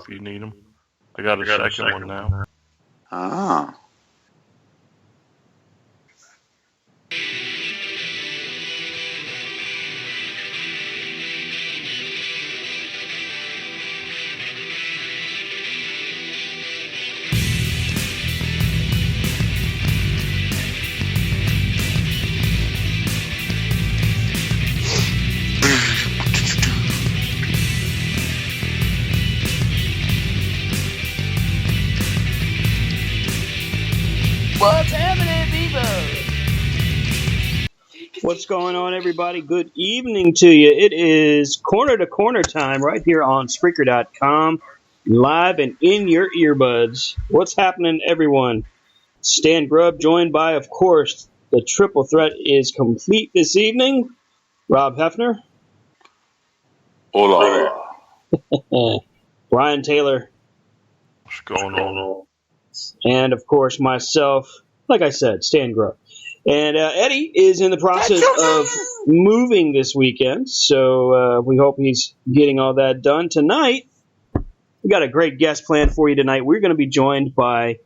if you need them. I got a second one now. Ah. What's happening, people? What's going on, everybody? Good evening to you. It is corner to corner time right here on Spreaker.com, live and in your earbuds. What's happening, everyone? Stan Grubb, joined by, of course, the triple threat is complete this evening. Rob Hefner. Hola. Brian Taylor. What's going on? And, of course, myself, like I said, Stan Grubb. And Eddie is in the process of moving this weekend, so we hope he's getting all that done. Tonight, we got a great guest planned for you tonight. We're going to be joined by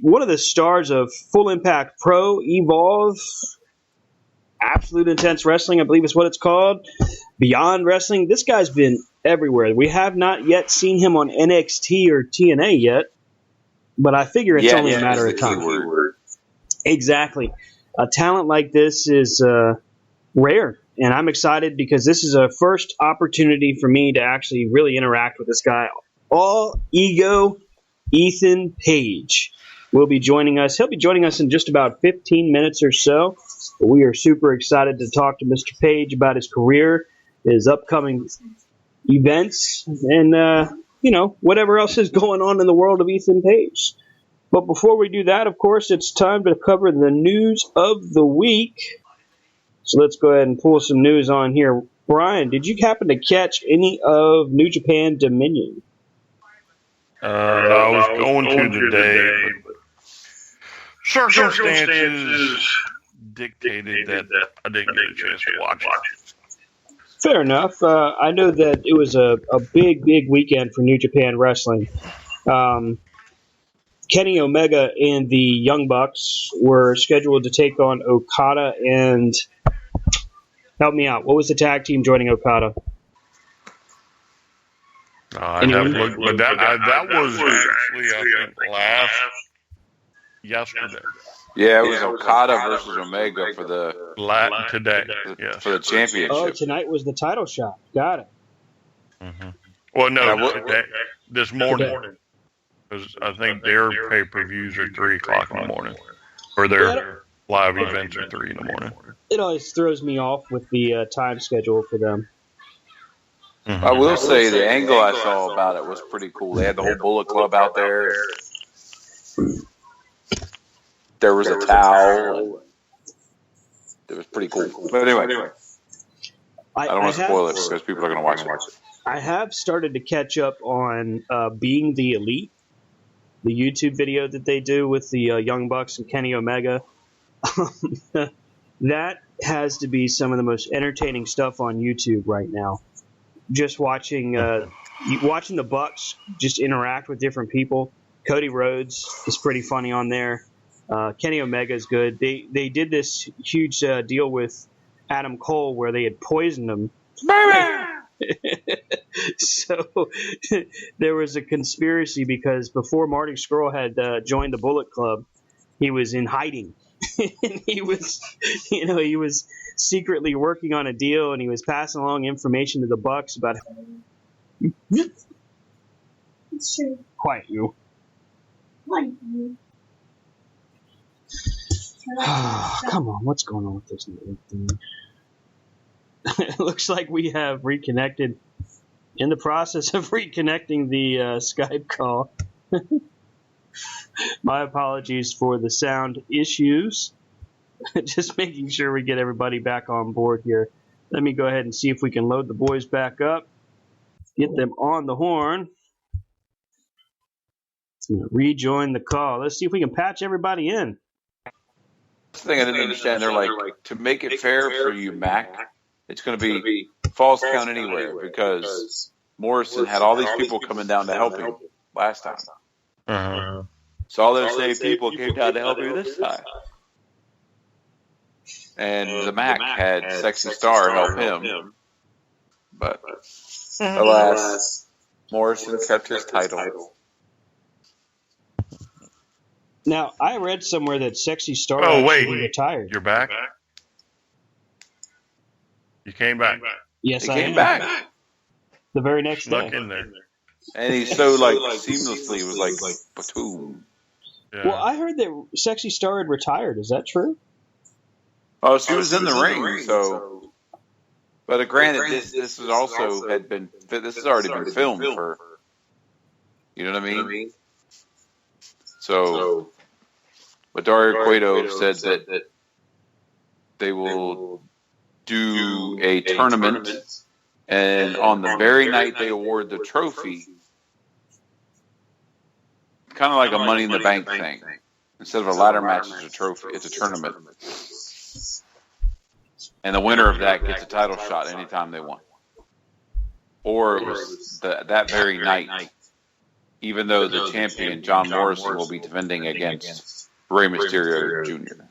one of the stars of Full Impact Pro, Evolve, Absolute Intense Wrestling, I believe is what it's called, Beyond Wrestling. This guy's been everywhere. We have not yet seen him on NXT or TNA yet, but I figure it's only a matter of time. Exactly. A talent like this is rare, and I'm excited because this is a first opportunity for me to actually really interact with this guy. All Ego Ethan Page will be joining us. He'll be joining us in just about 15 minutes or so. We are super excited to talk to Mr. Page about his career, his upcoming events, and whatever else is going on in the world of Ethan Page. But before we do that, of course, it's time to cover the news of the week. So let's go ahead and pull some news on here. Brian, did you happen to catch any of New Japan Dominion? I was going to today, but circumstances dictated that I didn't get a chance to watch it. Fair enough. I know that it was a big, big weekend for New Japan Wrestling. Kenny Omega and the Young Bucks were scheduled to take on Okada and... Help me out. What was the tag team joining Okada? I haven't looked, but that was actually, I think, yesterday. Yeah, it was Okada versus Omega for the today. For the championship. Oh, tonight was the title shot. Got it. Mm-hmm. Well, no, today, this morning. Because I think their pay-per-views are 3 o'clock in the morning. Or their live events are 3 in the morning. It always throws me off with the time schedule for them. Mm-hmm. I will say the angle I saw about it was pretty cool. They had the whole Bullet Club out there. There was a towel. It was pretty cool. But anyway, I don't want to spoil it because people are going to watch it. I have started to catch up on Being the Elite, the YouTube video that they do with the Young Bucks and Kenny Omega. That has to be some of the most entertaining stuff on YouTube right now. Just watching the Bucks just interact with different people. Cody Rhodes is pretty funny on there. Kenny Omega is good. They did this huge deal with Adam Cole where they had poisoned him. So there was a conspiracy because before Marty Scurll had joined the Bullet Club, he was in hiding. And he was secretly working on a deal, and he was passing along information to the Bucks about. It's true. Quiet you. Quiet you. Come on, what's going on with this thing? It looks like we have reconnected. In the process of reconnecting the Skype call. My apologies for the sound issues. Just making sure we get everybody back on board here. Let me go ahead and see if we can load the boys back up. Get them on the horn. Rejoin the call. Let's see if we can patch everybody in. The thing I didn't understand, they're like, to make it fair for you, Mac, it's going to be false count anywhere because Morrison had all these people coming down to help him last time. Uh-huh. So all those same people came down to help him this time. And the Mac had Sexy Star help him. But alas, Morrison kept his title. Now, I read somewhere that Sexy Star actually retired. You're back? You came back. Yes, I came back. The very next day. Snuck in there. And he so seamlessly was like, boom. Yeah. Well, I heard that Sexy Star had retired. Is that true? Oh, she was in the ring, so. But granted, this has already been filmed for. You know what I mean? So, but Dario Cueto said that they will do a tournament, and on the very night they award the trophy, kind of like a Money in the Bank thing. Instead of a ladder match, it's a trophy. It's a tournament, and the winner of that gets a title shot anytime they want. Or it was that very night. Even though the champion, John Morrison, will be defending against Rey Mysterio Jr.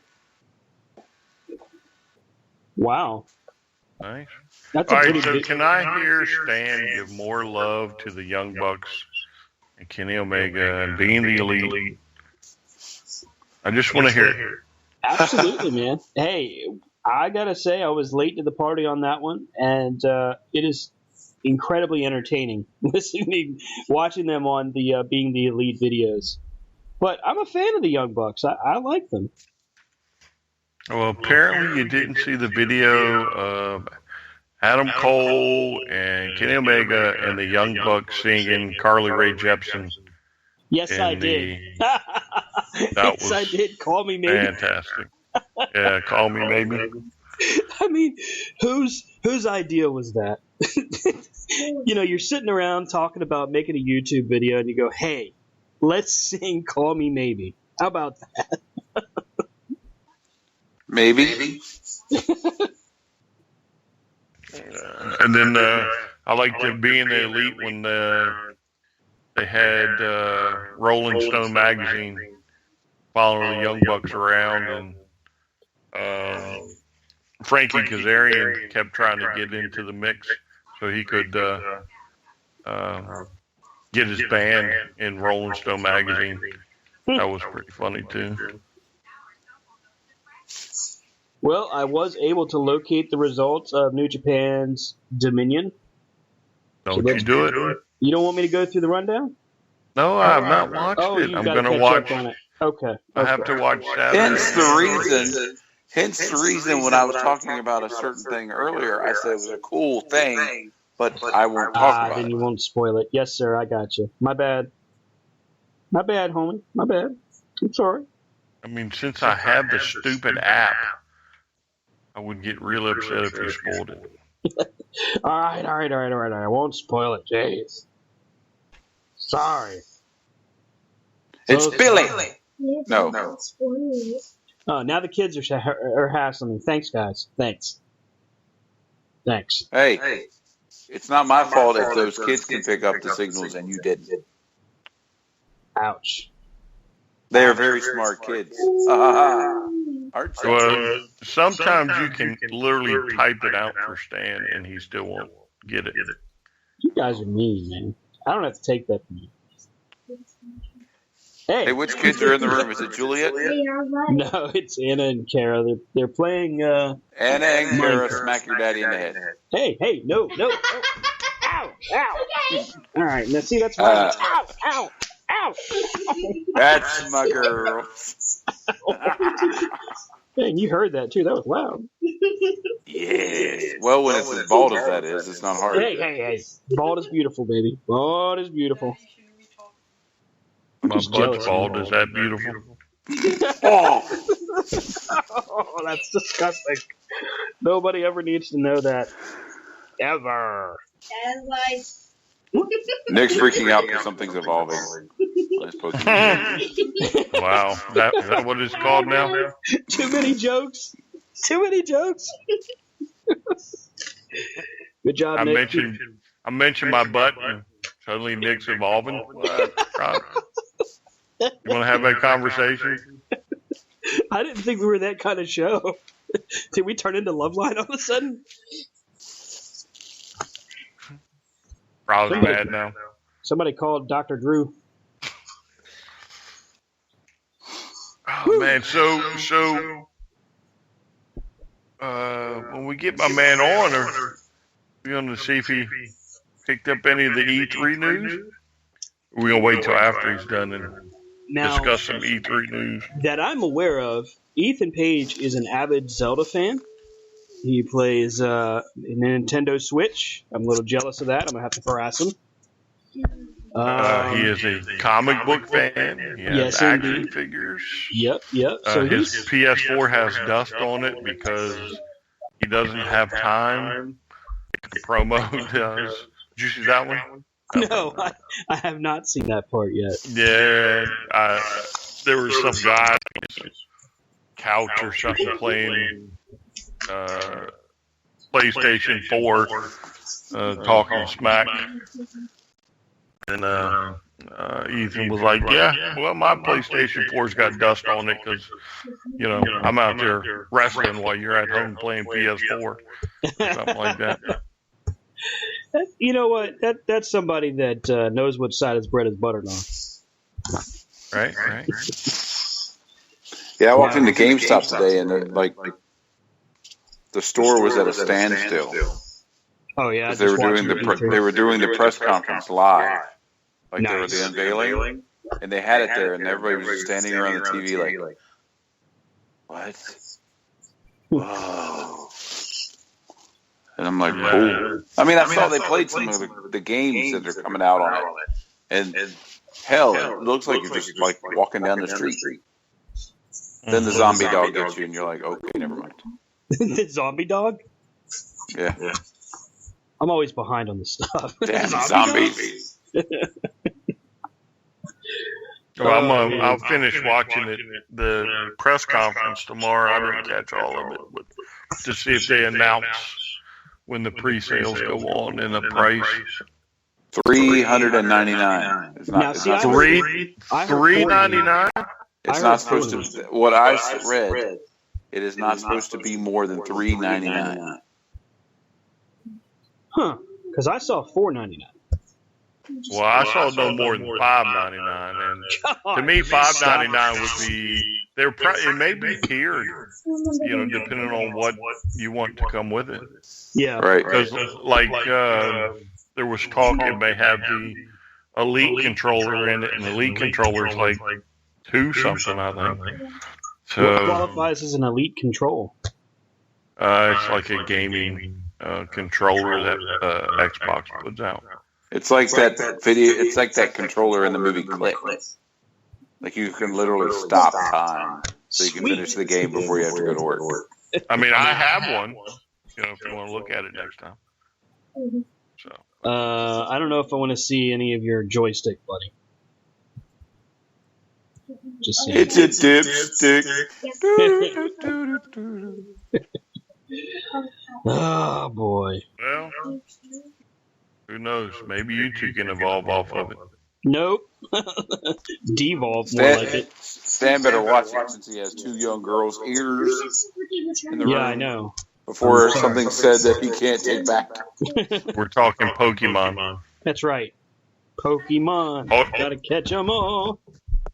Wow. Nice. That's All a right, pretty so big... can I hear Stan give more love to the Young Bucks and Kenny Omega and being the Elite? I just want to hear it. Absolutely, man. Hey, I got to say, I was late to the party on that one, and it is incredibly entertaining watching them on the Being the Elite videos. But I'm a fan of the Young Bucks. I like them. Well, apparently you didn't see the video of Adam Cole and Kenny Omega and the Young Bucks singing Carly Rae Jepsen. Yes, I did. Yes, I did. Call me maybe. Fantastic. Yeah, call me maybe. I mean, whose idea was that? You know, you're sitting around talking about making a YouTube video, and you go, "Hey, let's sing "Call Me Maybe." How about that? Maybe. And then I liked to be in the Elite when they had Rolling Stone magazine following the Young Bucks around, and Frankie Kazarian kept trying to get into the mix so he could get his band in Rolling Stone magazine. That was pretty funny too. Well, I was able to locate the results of New Japan's Dominion. Don't you do it? You don't want me to go through the rundown? No, I have not watched it. I'm going to watch. On it. Okay. I have to watch Saturday. Hence the reason when I was talking about a certain thing earlier, I said it was a cool thing, but I won't talk about then it. you won't spoil it. Yes, sir. I got you. My bad. My bad, homie. My bad. I'm sorry. I mean, since I have the stupid app, I would get real upset if you spoiled it. All right. I won't spoil it. Jeez. Sorry. It's Billy. No. Oh, now the kids are hassling me. Thanks, guys. Thanks. Hey, it's not my fault if those kids can pick up the signals and you didn't. Ouch. They are very smart kids. Well, sometimes you can literally type it out for Stan and he still won't get it. You guys are mean, man. I don't have to take that from you. Hey, which kids are in the room? Is it Juliet? No, it's Anna and Kara. They're playing. Anna and Kara smack your daddy in the head. Hey, no. Ow. All right, now see, that's why. Ow. That's my girl. Man, you heard that too. That was loud. Yes. Well, when it's as bald as that is, it's not hard. Hey. Bald is beautiful, baby. Bald is beautiful. My butt's bald. Is that beautiful? Oh, that's disgusting. Nobody ever needs to know that. Ever. Nick's freaking out because something's evolving. Wow. Is that what it's called now? Too many jokes. Good job, Nick. I mentioned my butt, and suddenly Nick's evolving. Rob, you want to have that conversation? I didn't think we were that kind of show. Did we turn into Loveline all of a sudden? Rob's mad now. Somebody called Dr. Drew. Oh man, so when we get my man on, are we going to see if he picked up any of the E3 news? Or are we going to wait till after he's done and Now, discuss some E3 news? that I'm aware of, Ethan Page is an avid Zelda fan. He plays a Nintendo Switch. I'm a little jealous of that. I'm going to have to harass him. He is a comic book fan. He has Yes, action indeed. figures. Yep. So His he's PS4 has dust on it because he doesn't have time. The promo does. Did you see that one? no, I have not seen that part yet. Yeah, there was some guy on his couch or something playing PlayStation 4, talking smack. And Ethan was like, yeah, well, my PlayStation 4's got dust on it because, I'm out there wrestling while you're at home playing PS4 or something like that. You know what? That's somebody that knows which side his bread is buttered on. Right. Yeah, I walked into GameStop today, and the store was at a standstill. Oh yeah, Because they were doing the press conference live, they were Nice. the unveiling, and they had it there, and everybody was just standing around the TV like, what? Whoa! And I'm like, cool. I mean, I saw they played some of the games that are coming out on it, and hell, it looks like you're just like walking down the street. Then the zombie dog gets you, and you're like, okay, never mind. The zombie dog? Yeah, I'm always behind on this stuff. damn Zombie zombies. Well, I'll finish watching the press conference tomorrow. I didn't catch all of it, but to see if they announce when the pre-sales go on and the price. $399. It's Now, not. see, It's I not, Three I heard $3.99. it's I not heard supposed to. What I read, it is not supposed to be more than $3.99. Huh? Because I saw $4.99. Well, I saw no more than $5.99, and to me, $5.99 would be. It may be tiered, depending on what you want to come with it. Yeah. Right. Because, there was talk it may have the Elite controller in it, and the Elite controller is like $2 something, I think. What So qualifies as an elite control? it's like a gaming controller that Xbox puts out. It's like that video. It's like that controller in the movie Click. Like you can literally stop time so you can finish the game before you have to go to work. I mean, I have one. If you want to look at it next time. So I don't know if I want to see any of your joystick, buddy. Just saying. It's a dipstick. Oh boy. well, who knows? Maybe you two can evolve off of it. Nope. Devolve more like it. Stan better watch it since he has two young girls' ears in the room. Yeah, I know. Before something said that he can't take back. We're talking Pokemon. That's right. Pokemon. Oh. Gotta catch them all.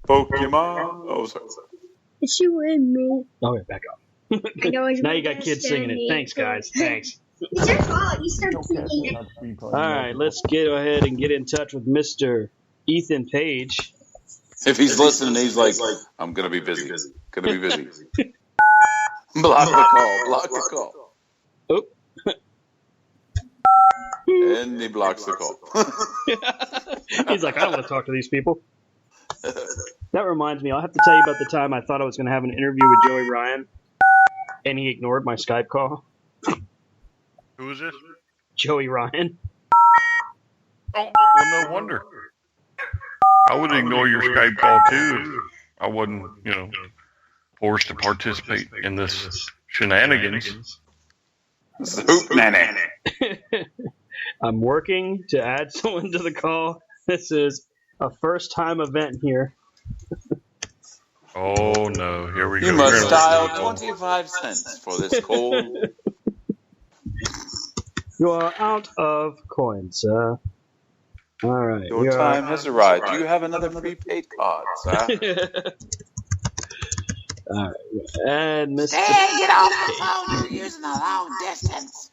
Pokemon. Oh, sorry. It's you and me. Okay, back up. I know it's Now you my got kids singing it. destiny. Thanks, guys. Thanks. It's your fault. You started singing it. All right, let's go ahead and get in touch with Mr. Ethan Page. If he's listening, he's like, I'm going to be busy. Gonna be busy. Block the call. Block the call. Oh. And he blocks the call. He's like, I don't want to talk to these people. That reminds me, I'll have to tell you about the time I thought I was going to have an interview with Joey Ryan, and he ignored my Skype call. Who is this? Joey Ryan. Oh, well, no wonder. I would ignore your Skype call too if I wasn't, forced to participate in this shenanigans. Hoop nanny. I'm working to add someone to the call. This is a first-time event here. Oh no, here we go. You We're must gonna- dial 25 cents for this call. You are out of coins, sir. All right. Your time has arrived. Do you have another prepaid card, sir? All right. And Mr. Hey, get off the phone. You're using the long distance.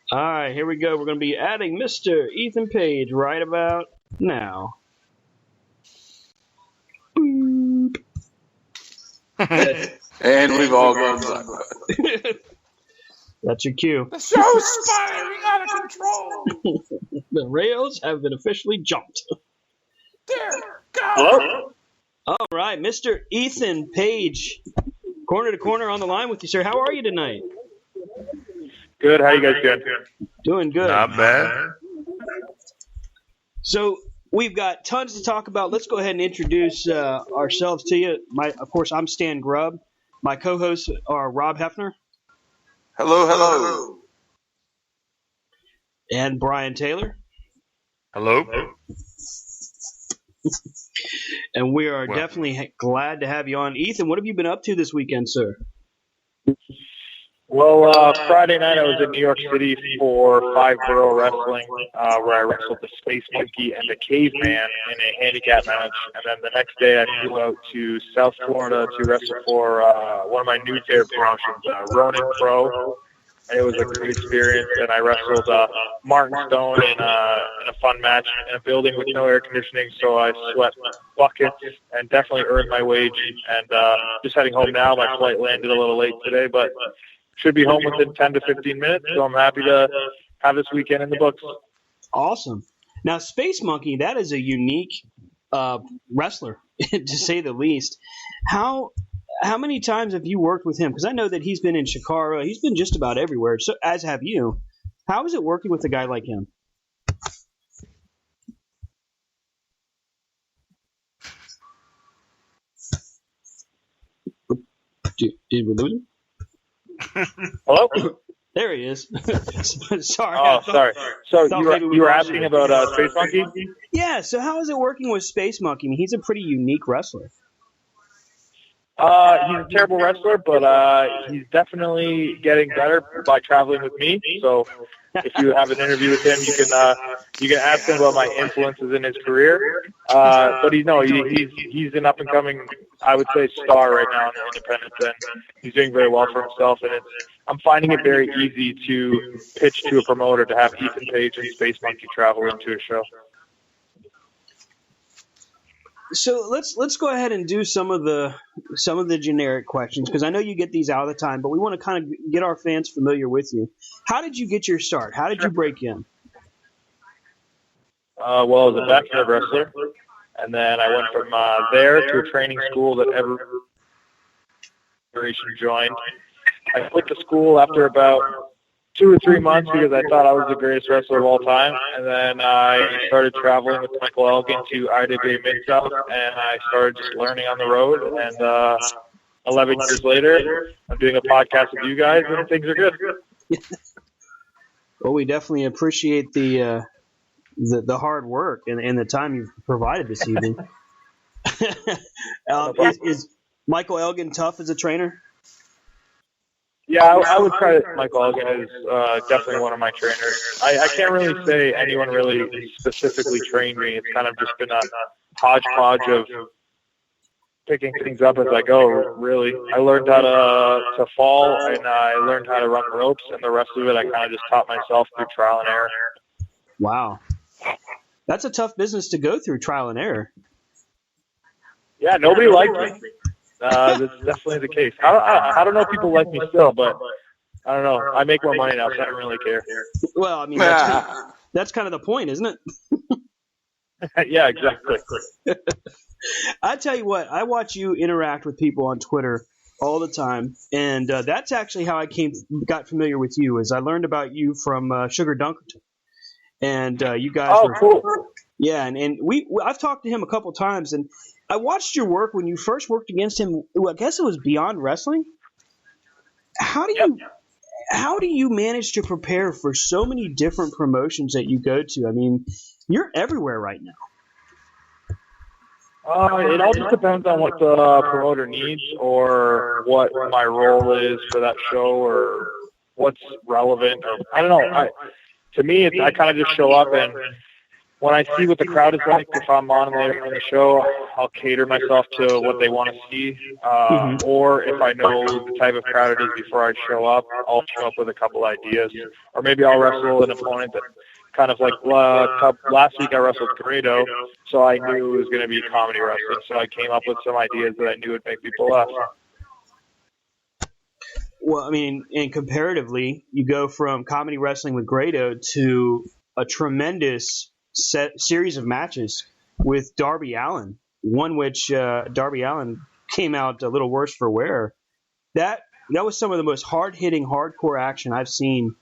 All right, here we go. We're going to be adding Mr. Ethan Page right about now. Boop. And we've all gone black. That's your cue. The show's spiraling out of control. The rails have been officially jumped. There, go. Hello? All right, Mr. Ethan Page, corner to corner on the line with you, sir. How are you tonight? Good. How you guys doing? Doing good. Not bad. So we've got tons to talk about. Let's go ahead and introduce ourselves to you. Of course, I'm Stan Grubb. My co-hosts are Rob Hefner Hello, hello. and Brian Taylor. Hello. And we are Well- definitely glad to have you on. Ethan, what have you been up to this weekend, sir? Well, Friday night I was in New York City for Five Borough Wrestling, where I wrestled the Space Monkey and the Caveman in a handicap match. And then the next day I flew out to South Florida to wrestle for one of my new favorite promotions, Ronin Pro. And it was a great experience. And I wrestled Martin Stone in a fun match in a building with no air conditioning. So I sweat buckets and definitely earned my wage. And just heading home now. My flight landed a little late today, but should be home within 10 to 15 minutes, so I'm happy to have this weekend in the books. Awesome. Now, Space Monkey, that is a unique wrestler, to say the least. How many times have you worked with him? Because I know that he's been in Shikara. He's been just about everywhere, so as have you. How is it working with a guy like him? Did we lose him? Hello? There he is. Sorry. Oh, sorry. So thought you maybe were, we you were lost asking you. about Space Monkey? Yeah, so how is it working with Space Monkey? I mean, he's a pretty unique wrestler. He's a terrible wrestler, but he's definitely getting better by traveling with me. So if you have an interview with him, you can ask him about my influences in his career. But he's an up and coming, I would say, star right now in the independents, and he's doing very well for himself. And I'm finding it very easy to pitch to a promoter to have Ethan Page and Space Monkey travel into a show. So let's go ahead and do some of the generic questions, because I know you get these all the time, but we want to kind of get our fans familiar with you. How did you get your start? How did you break in? Well, I was a backyard wrestler, and then I went from there to a training school that every generation joined. I quit the school after about 2 or 3 months because I thought I was the greatest wrestler of all time, and then I started traveling with Michael Elgin to Ida Bay Mid-South, and I started just learning on the road, and 11 years later, I'm doing a podcast with you guys, and things are good. Well, we definitely appreciate the hard work and the time you've provided this evening. Is Michael Elgin tough as a trainer? Yeah, I would credit Michael Elgin as definitely one of my trainers. I can't really say anyone really specifically trained me. It's kind of just been a hodgepodge of picking things up as I go, really. I learned how to fall, and I learned how to run the ropes, and the rest of it I kind of just taught myself through trial and error. Wow. That's a tough business to go through, trial and error. Yeah, nobody liked me. That's definitely the case. I don't know if people like me still, but I don't know. I make more money now, so I don't really care. Well, I mean, that's kind of the point, isn't it? Yeah, exactly. I tell you what, I watch you interact with people on Twitter all the time, and that's actually how I got familiar with you. Is I learned about you from Sugar Dunkerton, and you guys. Oh, cool. Yeah, and I've talked to him a couple times, and I watched your work when you first worked against him. I guess it was Beyond Wrestling. How do you? how do you manage to prepare for so many different promotions that you go to? I mean, you're everywhere right now. It all just depends on what the promoter needs or what my role is for that show or what's relevant. Or I don't know. To me, I kind of just show up, and when I see what the crowd is like, if I'm on later in the show, I'll cater myself to what they want to see. Or if I know the type of crowd it is before I show up, I'll show up with a couple ideas. Or maybe I'll wrestle an opponent that kind of like last week I wrestled Grado, so I knew it was going to be comedy wrestling. So I came up with some ideas that I knew would make people laugh. Well, I mean, and comparatively, you go from comedy wrestling with Grado to a tremendous series of matches with Darby Allin, one which Darby Allin came out a little worse for wear. That was some of the most hard-hitting, hardcore action I've seen,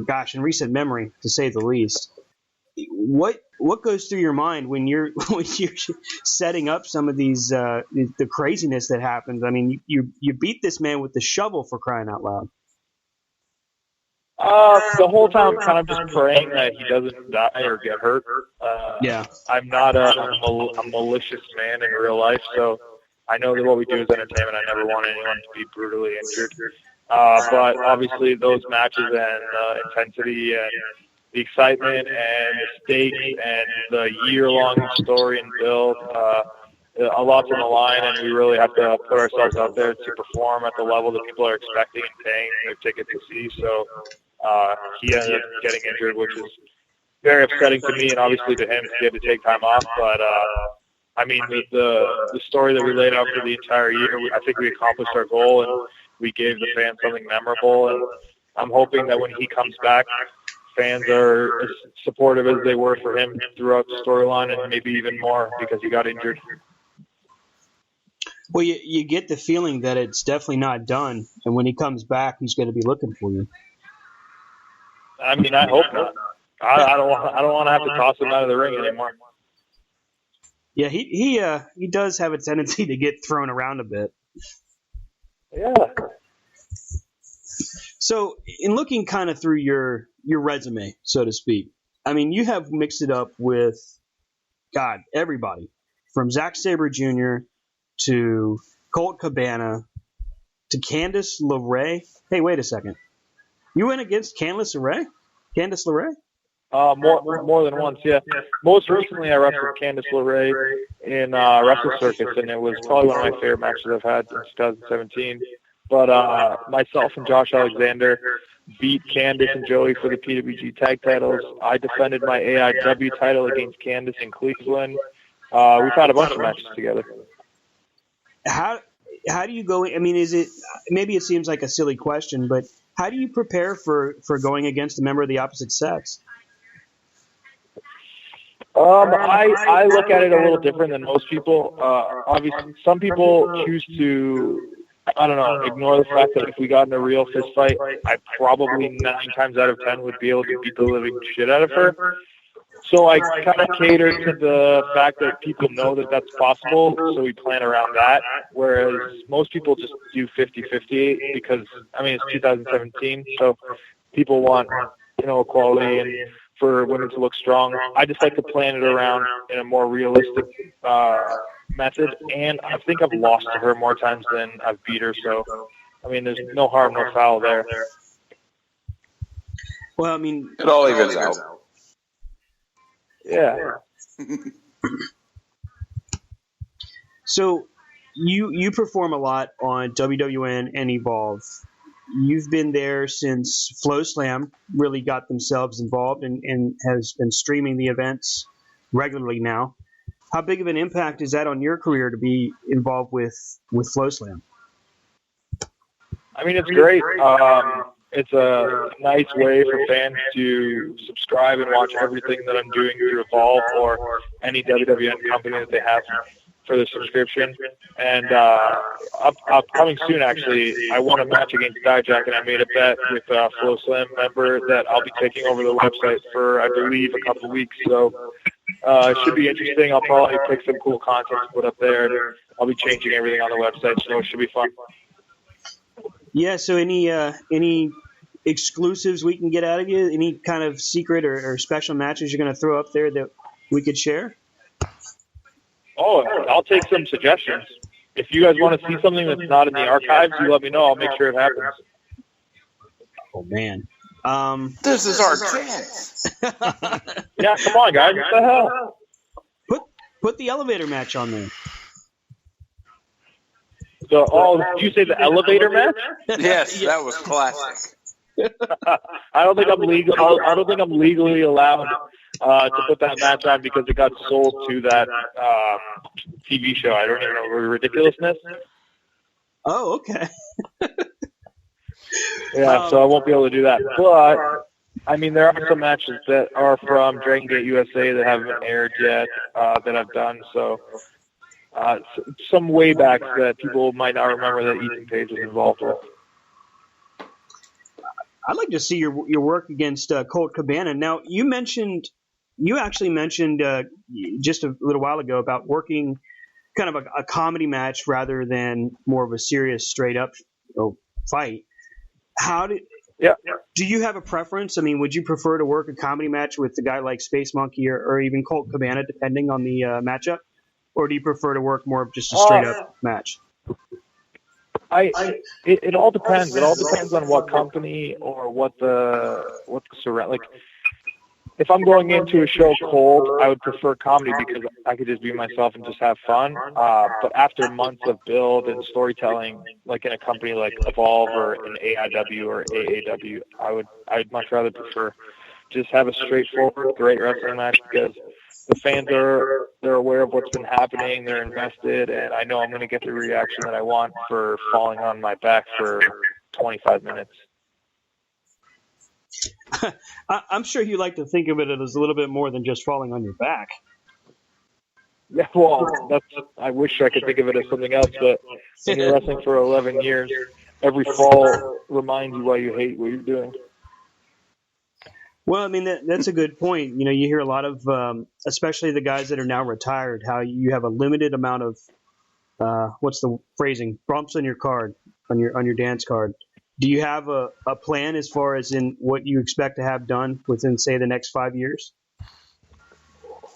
gosh, in recent memory, to say the least. What goes through your mind when you're setting up some of these the craziness that happens? I mean, you beat this man with the shovel, for crying out loud. The whole time I'm kind of just praying that he doesn't die or get hurt. I'm not a malicious man in real life, so I know that what we do is entertainment. I never want anyone to be brutally injured. But obviously those matches and intensity and the excitement and the stakes and the year-long story and build, a lot's on the line, and we really have to put ourselves out there to perform at the level that people are expecting and paying their ticket to see. So he ended up getting injured, which is very upsetting to me and obviously to him because he had to take time off. But I mean, the story that we laid out for the entire year, I think we accomplished our goal and we gave the fans something memorable. And I'm hoping that when he comes back, fans are as supportive as they were for him throughout the storyline, and maybe even more because he got injured. Well, you get the feeling that it's definitely not done, and when he comes back, he's going to be looking for you. I mean, I hope not. I don't want to have to toss him out of the ring anymore. Yeah, he does have a tendency to get thrown around a bit. Yeah. So, in looking kind of through your resume, so to speak, I mean, you have mixed it up with, God, everybody. From Zack Sabre Jr. to Colt Cabana to Candice LeRae. Hey, wait a second. You went against Candice LeRae? More than once, yeah. Most recently, I wrestled Candice LeRae in Wrestle Circus, and it was probably one of my favorite matches I've had since 2017. But myself and Josh Alexander beat Candice and Joey for the PWG tag titles. I defended my AIW title against Candice in Cleveland. We've had a bunch of matches together. How do you go? I mean, maybe it seems like a silly question, but how do you prepare for going against a member of the opposite sex? I look at it a little different than most people. Obviously, some people choose to, I don't know, ignore the fact that if we got in a real fist fight, I probably 9 times out of 10 would be able to beat the living shit out of her. So I kind of cater to the fact that people know that that's possible, so we plan around that, whereas most people just do 50-50 because, I mean, it's 2017, so people want, equality and for women to look strong. I just like to plan it around in a more realistic method, and I think I've lost to her more times than I've beat her, so, I mean, there's no harm, no foul there. Well, I mean, it all evens out. Yeah. So you perform a lot on WWN and Evolve. You've been there since Flow Slam really got themselves involved and has been streaming the events regularly now. How big of an impact is that on your career to be involved with Flow Slam? I mean, it's great. It's a nice way for fans to subscribe and watch everything that I'm doing through Evolve or any WWN company that they have for the subscription. And upcoming soon, actually, I won a match against Dijak, and I made a bet with a Flow Slam member that I'll be taking over the website for, I believe, a couple of weeks. So it should be interesting. I'll probably pick some cool content to put up there. I'll be changing everything on the website, so it should be fun. Yeah. So any exclusives we can get out of you? Any kind of secret or special matches you're going to throw up there that we could share? Oh, I'll take some suggestions. If you guys want to see something that's not in the archives, you let me know. I'll make sure it happens. Oh man. This is our chance. Yeah, come on, guys. What the hell? Put the elevator match on there. So, did you say the elevator match? Yes, that was classic. I don't think I'm legally allowed to put that match on because it got sold to that TV show. I don't even know, Ridiculousness. Oh, okay. Yeah, so I won't be able to do that. But I mean, there are some matches that are from Dragon Gate USA that haven't aired yet that I've done. So some way back that people might not remember that Ethan Page was involved with. I'd like to see your work against Colt Cabana. Now, you actually mentioned just a little while ago about working kind of a comedy match rather than more of a serious, straight up fight. Do you have a preference? I mean, would you prefer to work a comedy match with a guy like Space Monkey or even Colt Cabana, depending on the matchup, or do you prefer to work more of just a straight up match? It all depends. It all depends on what company or what the surround. Like, if I'm going into a show cold, I would prefer comedy because I could just be myself and just have fun. But after months of build and storytelling, like in a company like Evolve or an AIW or AAW, I'd much rather prefer just have a straightforward, great wrestling match because the fans they're aware of what's been happening, they're invested, and I know I'm going to get the reaction that I want for falling on my back for 25 minutes. I'm sure you like to think of it as a little bit more than just falling on your back. Yeah, well, I wish I could think of it as something else, but when you're wrestling for 11 years, every fall reminds you why you hate what you're doing. Well, I mean, that's a good point. You know, you hear a lot of, especially the guys that are now retired, how you have a limited amount of, what's the phrasing, bumps on your card, on your dance card. Do you have a plan as far as in what you expect to have done within, say, the next 5 years?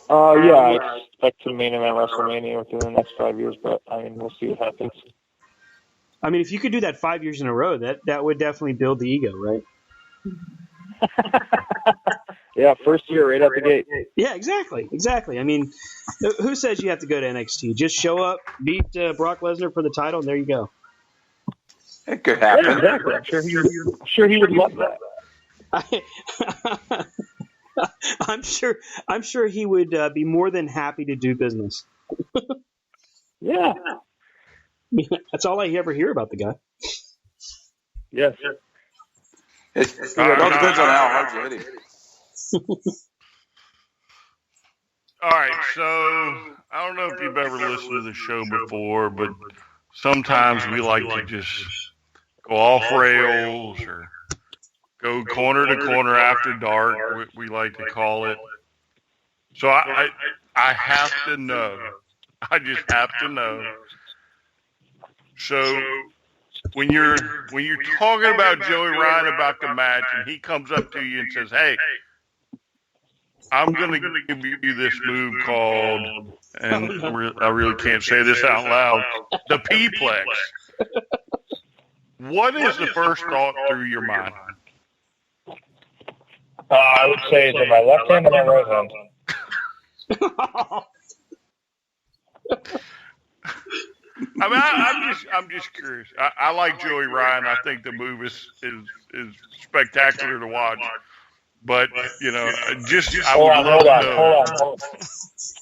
Yeah, I expect to main event WrestleMania within the next 5 years, but I mean, we'll see what happens. I mean, if you could do that 5 years in a row, that would definitely build the ego, right? Yeah, first year right out the gate. Yeah, exactly. I mean, who says you have to go to NXT? Just show up, beat Brock Lesnar for the title, and there you go. It could happen. Yeah, exactly. I'm sure he would love that. I'm sure he would be more than happy to do business. Yeah. That's all I ever hear about the guy. Yes. It all depends on how hard you hit him. All right, so I don't know if you've ever listened to the show before, but sometimes we like to just go off rails or go corner to corner after dark, we like to call it. So I have to know. I just have to know. So when you're talking about Joey Ryan about the match and he comes up to you and says, "Hey, I'm going to give you this move called," and I really can't say this out loud, the P-plex. What is the first thought through your mind? I would say it's in my left hand and my right hand. I mean, I'm just curious. I like Joey Ryan. I think the move is spectacular to watch. But you know, Hold on.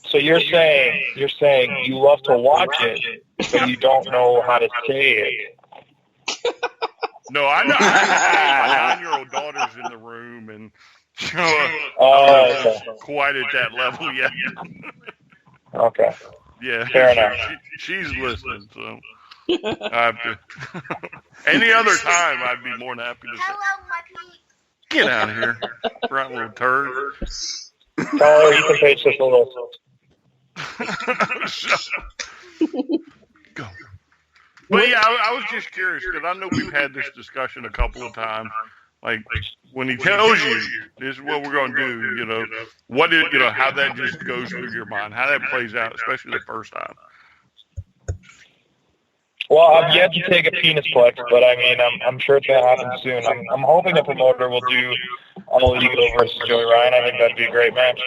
So you're saying you love to watch it, but you don't know how to say it. No, I know. My 9-year-old daughter's in the room, and you know, I'm not quite at that level yet. Okay. Yeah, fair enough. She's listening, so I have to. Any other time, I'd be more than happy to say, "Get out of here, right little turd." Tell her you can pay just a little. Go. But yeah, I was just curious because I know we've had this discussion a couple of times. Like when he tells you this is what we're going to do, what is, how that just goes through your mind, how that plays out, especially the first time. Well, I've yet to take a penis flex, but I mean, I'm sure it's going to happen soon. I'm hoping the promoter will do All Ego versus Joey Ryan. I think that'd be a great match.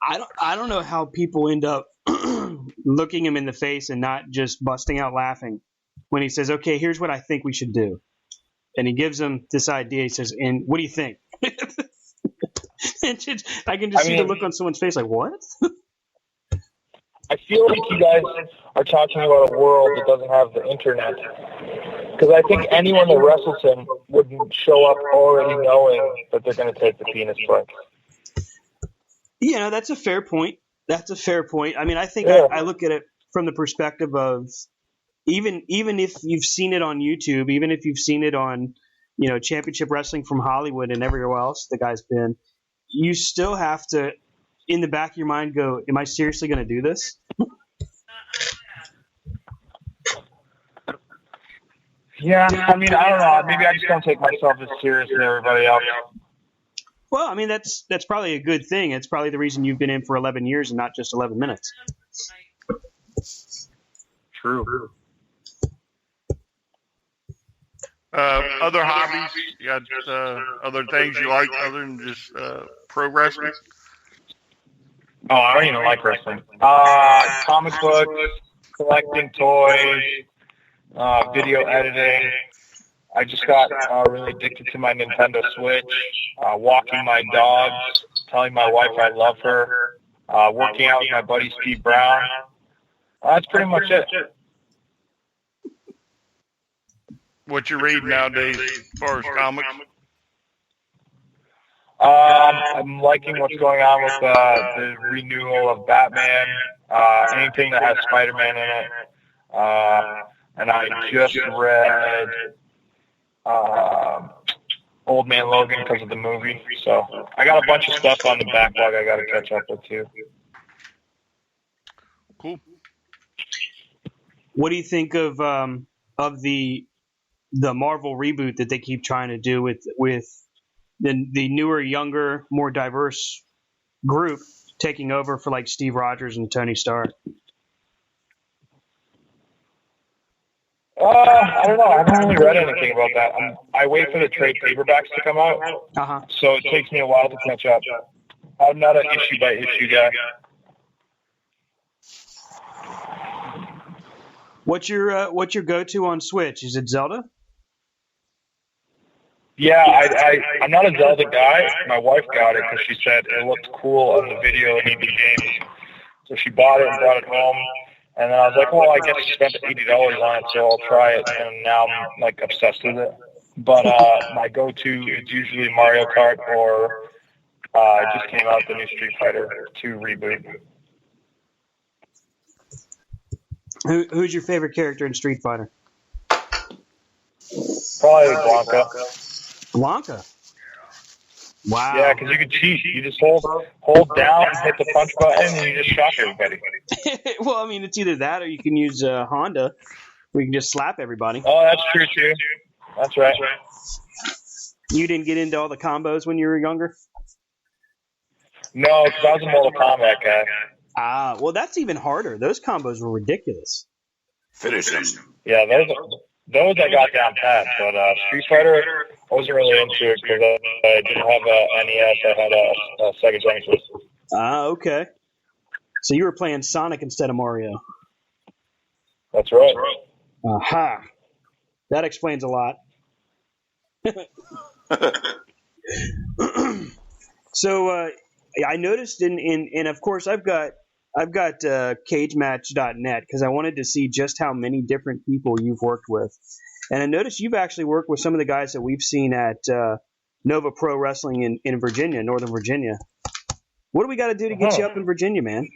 I don't know how people end up looking him in the face and not just busting out laughing when he says, "Okay, here's what I think we should do," and he gives them this idea. He says, "And what do you think?" I can just see the look on someone's face, like, "What?" I feel like you guys are talking about a world that doesn't have the internet. Because I think anyone that wrestles him would show up already knowing that they're going to take the penis flex. Yeah, that's a fair point. I mean, I think I look at it from the perspective of even if you've seen it on YouTube, even if you've seen it on, Championship Wrestling from Hollywood and everywhere else the guy's been, you still have to, in the back of your mind, go, am I seriously going to do this? Yeah, I mean, I don't know. Maybe I just don't take myself as serious as everybody else. Well, I mean, that's probably a good thing. It's probably the reason you've been in for 11 years and not just 11 minutes. True. Other hobbies? You got other things you like other than just pro wrestling? Oh, I don't even like wrestling. Comic books, collecting toys, video editing. I just got really addicted to my Nintendo Switch, walking my dogs, telling my wife I love her, working out with my buddy Steve Brown. That's pretty much it. What you read nowadays as far as comics? I'm liking what's going on with the renewal of Batman, anything that has Spider-Man in it. And I just read Old Man Logan because of the movie. So I got a bunch of stuff on the backlog I got to catch up with too. Cool. What do you think of the Marvel reboot that they keep trying to do with the newer, younger, more diverse group taking over for like Steve Rogers and Tony Stark? I don't know. I haven't really read anything about that. I wait for the trade paperbacks to come out, so it takes me a while to catch up. I'm not an issue-by-issue guy. What's your go-to on Switch? Is it Zelda? Yeah, I'm not a Zelda guy. My wife got it because she said it looked cool on the video and in the games. So she bought it and brought it home. And then I was like, well, I guess I spent $80 on it, so I'll try it. And now I'm like obsessed with it. But my go-to is usually Mario Kart or it just came out the new Street Fighter 2 reboot. Who's your favorite character in Street Fighter? Probably Blanca. Blanca? Wow. Yeah, because you can cheat. You just hold down, hit the punch button, and you just shock everybody. Well, I mean, it's either that or you can use Honda, where you can just slap everybody. Oh, that's true, too. That's right. You didn't get into all the combos when you were younger? No, because I was a Mortal Kombat guy. Ah, well, that's even harder. Those combos were ridiculous. Finish him. Yeah, those I got down pat, but Street Fighter, I wasn't really into it because I didn't have a NES. I had a Sega Genesis. Ah, okay. So you were playing Sonic instead of Mario. That's right. Aha. That explains a lot. So I noticed and of course I've got cagematch.net because I wanted to see just how many different people you've worked with. And I noticed you've actually worked with some of the guys that we've seen at Nova Pro Wrestling in Virginia, Northern Virginia. What do we got to do to get you up in Virginia, man?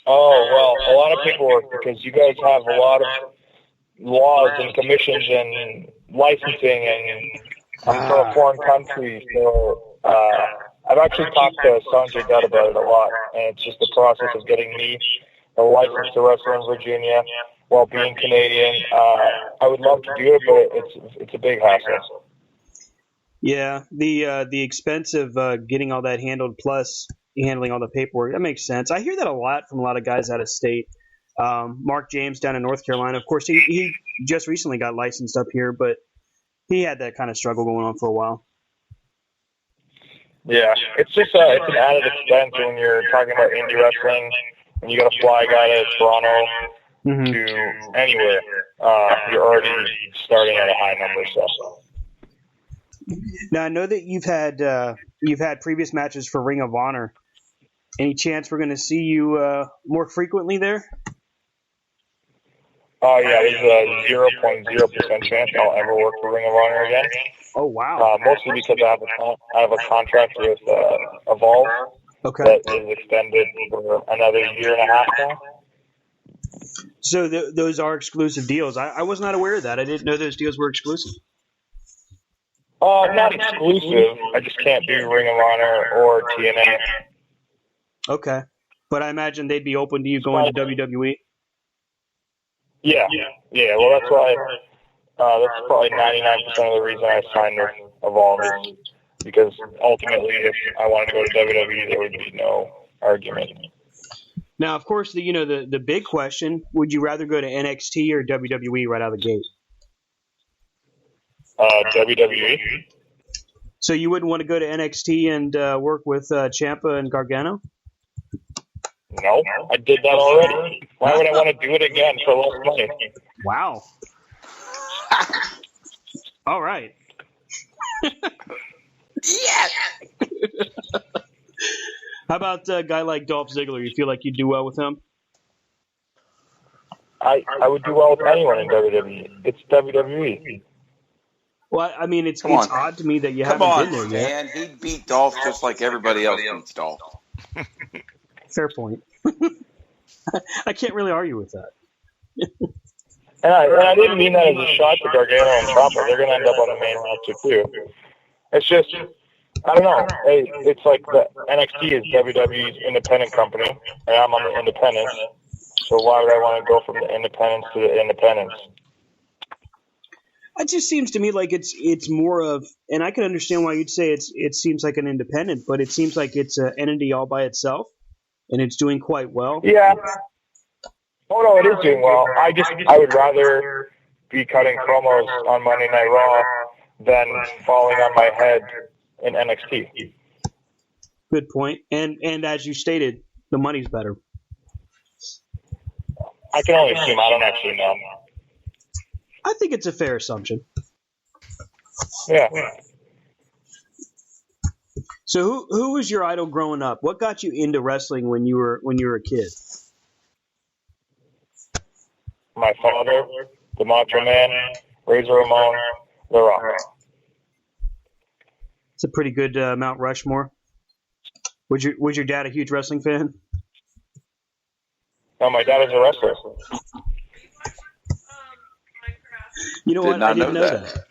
Oh, well, a lot of paperwork because you guys have a lot of laws and commissions and licensing, and I'm from a foreign country, so I've actually talked to Sanjay Dutt about it a lot, and it's just the process of getting me a license to wrestle in Virginia while being Canadian. I would love to do it, but it's a big hassle. Yeah, the expense of getting all that handled plus handling all the paperwork, that makes sense. I hear that a lot from a lot of guys out of state. Mark James down in North Carolina, of course, he just recently got licensed up here, but he had that kind of struggle going on for a while. Yeah, it's just it's an added expense when you're talking about indie wrestling, and you got to fly a guy to Toronto to anywhere. You're already starting at a high number. So now I know that you've had previous matches for Ring of Honor. Any chance we're going to see you more frequently there? Oh yeah, there's a 0.0% chance I'll ever work for Ring of Honor again. Oh wow! Mostly because I have a contract with Evolve that is extended for another year and a half now. So those are exclusive deals. I was not aware of that. I didn't know those deals were exclusive. Not exclusive. I just can't do Ring of Honor or TNA. Okay, but I imagine they'd be open to you going to WWE. Yeah. Well, that's why. That's probably 99% of the reason I signed with Evolve is because ultimately, if I wanted to go to WWE, there would be no argument. Now, of course, the big question: would you rather go to NXT or WWE right out of the gate? WWE. So you wouldn't want to go to NXT and work with Ciampa and Gargano? No, I did that already. Why would I want to do it again for less money? Wow. All right. Yes. How about a guy like Dolph Ziggler? You feel like you'd do well with him? I would do well with anyone in WWE. It's WWE. Well, I mean, it's odd to me that you haven't been there yet. Man, he'd beat Dolph just like everybody else beats Dolph. Fair point. I can't really argue with that. And I didn't mean that as a shot to Gargano and Ciampa. They're going to end up on the main roster too. It's just, I don't know. It's like the NXT is WWE's independent company, and I'm on the independents. So why would I want to go from the independents to the independents? It just seems to me like it's more of, and I can understand why you'd say it seems like an independent, but it seems like it's an entity all by itself, and it's doing quite well. Yeah. Oh no, it is doing well. I would rather be cutting promos on Monday Night Raw than falling on my head in NXT. Good point. And as you stated, the money's better. I can only assume. I don't actually know. I think it's a fair assumption. Yeah. So who was your idol growing up? What got you into wrestling when you were a kid? My father, the Macho Man, Razor Ramon, The Rock. It's a pretty good Mount Rushmore. Was your dad a huge wrestling fan? No, my dad is a wrestler. You know what? I didn't know that.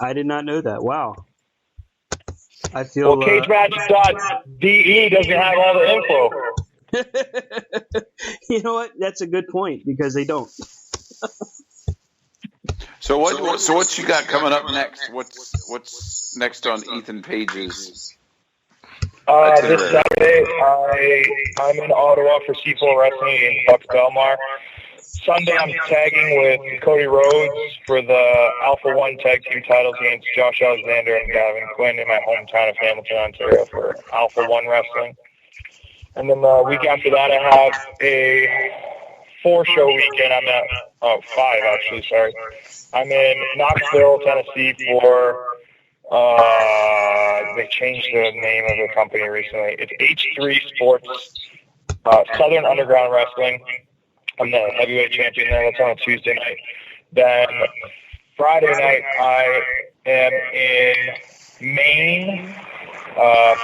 I did not know that. Wow. I feel. Well, CageMatch.de doesn't have all the info. You know what? That's a good point because they don't. So what you got coming up next? What's next on Ethan Page's? This Saturday, I'm in Ottawa for C4 Wrestling against Bucks Belmar. Sunday, I'm tagging with Cody Rhodes for the Alpha One Tag Team titles against Josh Alexander and Gavin Quinn in my hometown of Hamilton, Ontario for Alpha One Wrestling. And then the week after that, I have a 4-show weekend. Five actually, sorry. I'm in Knoxville, Tennessee for, they changed the name of the company recently. It's H3 Sports, Southern Underground Wrestling. I'm the heavyweight champion there. That's on a Tuesday night. Then Friday night, I am in Maine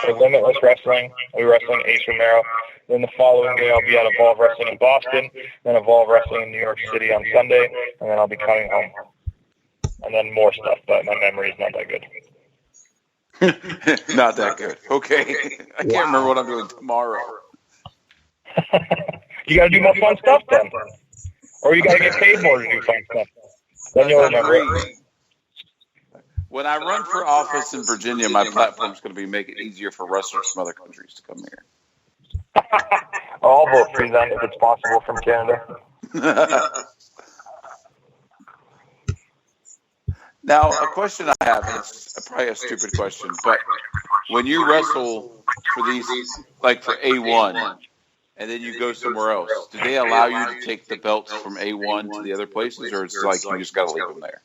for Limitless Wrestling. I'll be wrestling Ace Romero. Then the following day, I'll be at Evolve Wrestling in Boston, then Evolve Wrestling in New York City on Sunday, and then I'll be coming home. And then more stuff, but my memory is not that good. Not that good. Okay. I can't remember what I'm doing tomorrow. You got to do more fun stuff then. Or you got to get paid more to do fun stuff. Then you'll remember it. When I run for office in Virginia, my platform is going to be make it easier for wrestlers from other countries to come here. I'll vote for you then if it's possible from Canada. Now, a question I have, and it's probably a stupid question, but when you wrestle for these, like for A1, and then you go somewhere else, do they allow you to take the belts from A1 to the other places, or it's like you just got to leave them there?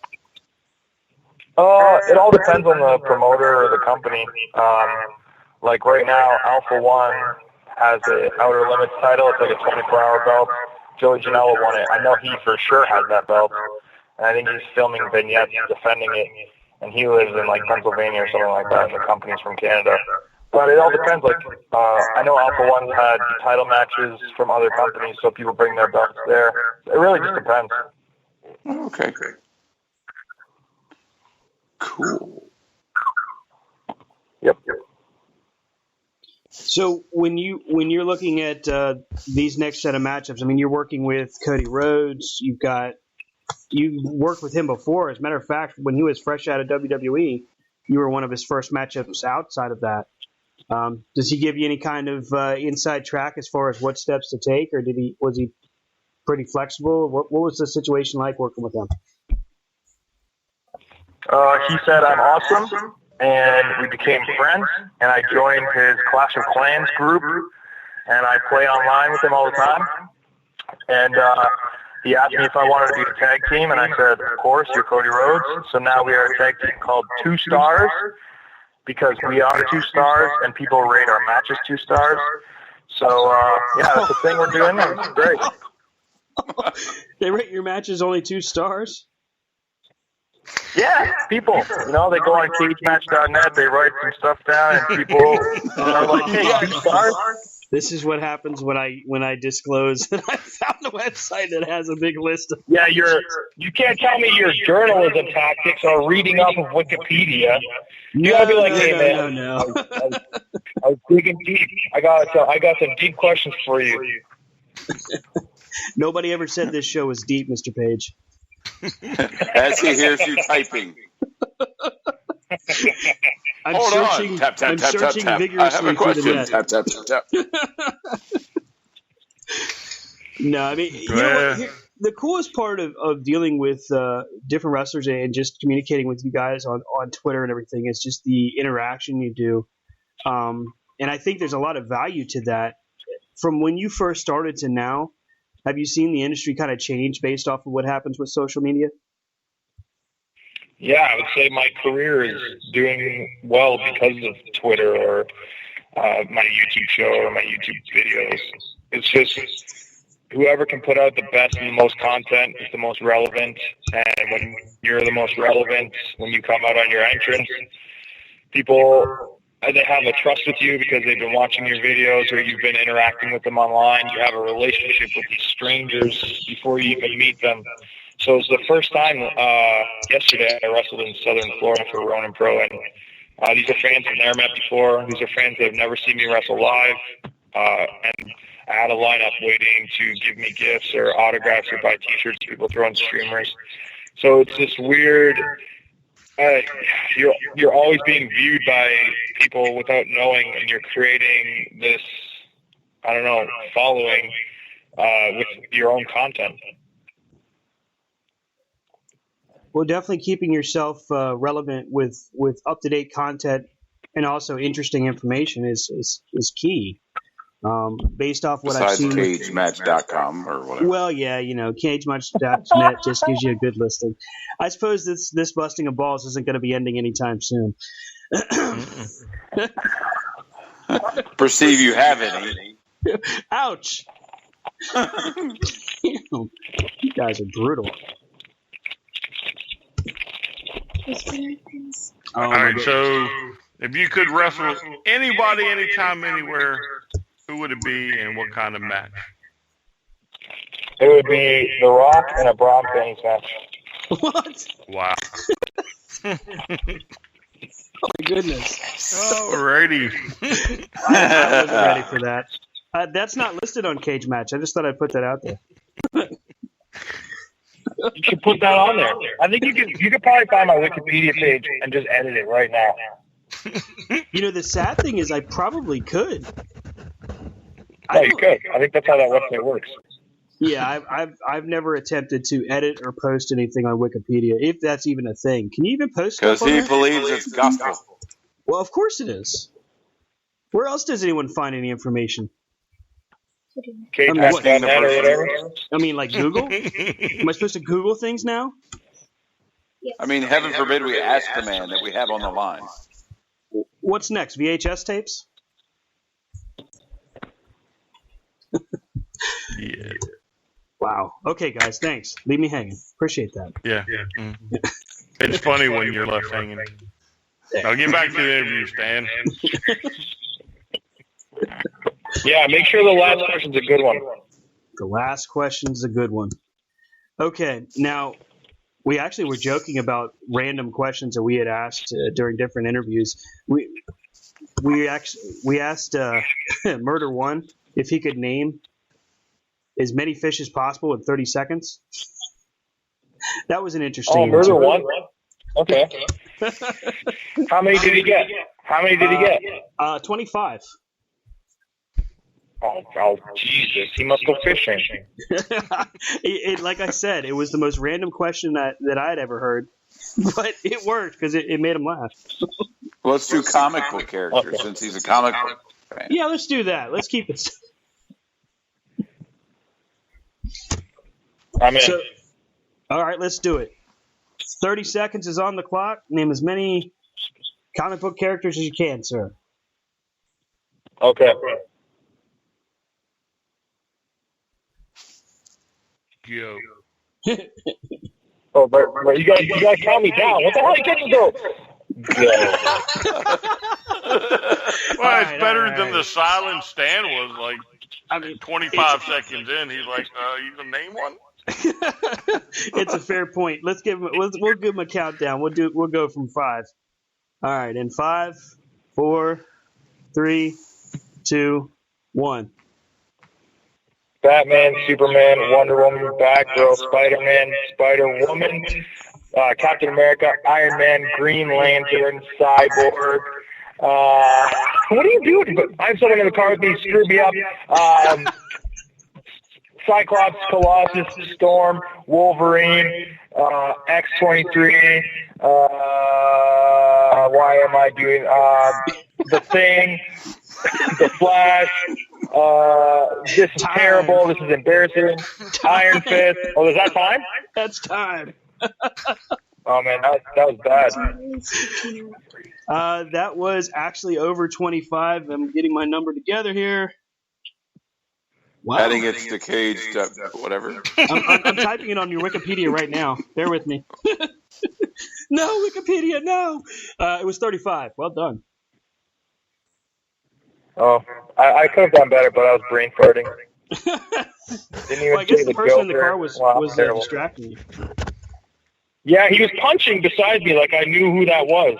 It all depends on the promoter or the company. Like right now, Alpha One has the Outer Limits title. It's like a 24-hour belt. Joey Janela won it. I know he for sure has that belt. And I think he's filming vignettes defending it. And he lives in like Pennsylvania or something like that, and the company's from Canada. But it all depends. Like, I know Alpha One's had title matches from other companies, so people bring their belts there. It really just depends. Okay. Cool. Yep. So when you're looking at these next set of matchups, I mean, you're working with Cody Rhodes. You worked with him before. As a matter of fact, when he was fresh out of WWE, you were one of his first matchups outside of that. Does he give you any kind of inside track as far as what steps to take, or was he pretty flexible? What was the situation like working with him? He said I'm awesome, and we became friends, and I joined his Clash of Clans group, and I play online with him all the time. And he asked me if I wanted to be a tag team, and I said, of course, you're Cody Rhodes. So now we are a tag team called 2 Stars, because we are 2 stars, and people rate our matches 2 stars. So, yeah, that's the thing we're doing. It's great. They rate your matches only 2 stars? Yeah, people. They go on cagematch.net, they write some stuff down, and people are like, hey, 2 stars? This is what happens when I disclose that I found a website that has a big list of. Yeah, you can't tell me your journalism tactics are reading off of Wikipedia. You gotta be like, hey man, no. I was digging deep. I got some deep questions for you. Nobody ever said this show was deep, Mr. Page. As he hears you typing. I'm Hold searching, on. Tap, tap, I'm tap, searching tap, tap. vigorously I have a question. through the net. Tap, tap, tap, tap. No, I mean, you know what? The coolest part of dealing with different wrestlers and just communicating with you guys on Twitter and everything is just the interaction you do. And I think there's a lot of value to that. From when you first started to now, have you seen the industry kind of change based off of what happens with social media? Yeah, I would say my career is doing well because of Twitter or my YouTube show or my YouTube videos. It's just whoever can put out the best and the most content is the most relevant. And when you're the most relevant, when you come out on your entrance, people, they have a trust with you because they've been watching your videos or you've been interacting with them online. You have a relationship with these strangers before you even meet them. So it was the first time yesterday I wrestled in Southern Florida for Ronin Pro, and these are fans I've never met before. These are fans that have never seen me wrestle live, and I had a lineup waiting to give me gifts or autographs or buy T-shirts. People throwing streamers. So it's this weird. You're always being viewed by people without knowing, and you're creating this, I don't know, following with your own content. Well, definitely keeping yourself relevant with up-to-date content and also interesting information is key. Based off what I've seen. Besides cagematch.com or whatever. Well, yeah, cagematch.net just gives you a good listing. I suppose this busting of balls isn't going to be ending anytime soon. Perceive you have any. Ouch! You guys are brutal. All right, so if you could wrestle anybody, anytime, anywhere, who would it be and what kind of match? It would be The Rock and a Braun Pennies match. What? Wow. Oh my goodness. Alrighty. I wasn't ready for that. That's not listed on Cage Match. I just thought I'd put that out there. You should put that on there. I think you could probably find my Wikipedia page and just edit it right now. You know, the sad thing is I probably could. No, you could. I think that's how that website works. Yeah, I've never attempted to edit or post anything on Wikipedia, if that's even a thing. Can you even post stuff Because on he there? believes it's gospel. Well, of course it is. Where else does anyone find any information? KMatch.net or whatever. I mean, like Google? Am I supposed to Google things now? I mean, heaven forbid we ask the man that we have on the line. What's next? VHS tapes? Yeah. Wow. Okay, guys, thanks. Leave me hanging. Appreciate that. Yeah. Mm. It's funny when you're left hanging. Now get back to the interview, Stan. Yeah, make sure the last question's a good one. The last question's a good one. Okay, now we actually were joking about random questions that we had asked during different interviews. We asked Murder One if he could name as many fish as possible in 30 seconds. That was an interesting answer. Murder One? Okay. How many did he get? 25. Oh, Jesus. He must go fishing. Like I said, it was the most random question that I had ever heard. But it worked because it made him laugh. Well, let's do comic book characters since he's a comic book fan. Yeah, let's do that. Let's keep it. I'm in. So, all right, let's do it. 30 seconds is on the clock. Name as many comic book characters as you can, sir. Okay. Yo. Oh, but you guys calm me down. What the hell are you getting to Well, it's better than the silent Stan was. Like, I mean, 25 seconds in, he's like, "You can name one." It's a fair point. We'll give him a countdown. We'll go from 5. All right, in 5, 4, 3, 2, 1. Batman, Superman, Wonder Woman, Batgirl, Spider-Man, Spider-Woman, Captain America, Iron Man, Green Lantern, Cyborg. What are you doing? I have someone in the car with me. Screw me up. Cyclops, Colossus, Storm, Wolverine, X-23. Why am I doing The Thing, The Flash? This is terrible. This is embarrassing. Iron Fist. Oh, is that time? That's time. Oh man, that was bad. That was actually over 25. I'm getting my number together here. Wow. Adding it to Cage, whatever. I'm typing it on your Wikipedia right now. Bear with me. No, Wikipedia, no. It was 35. Well done. Oh, I could have done better, but I was brain farting. Didn't even Well, I guess see the person in the joke car there. was Wow, terrible. distracting you. Yeah, he was punching beside me like I knew who that was.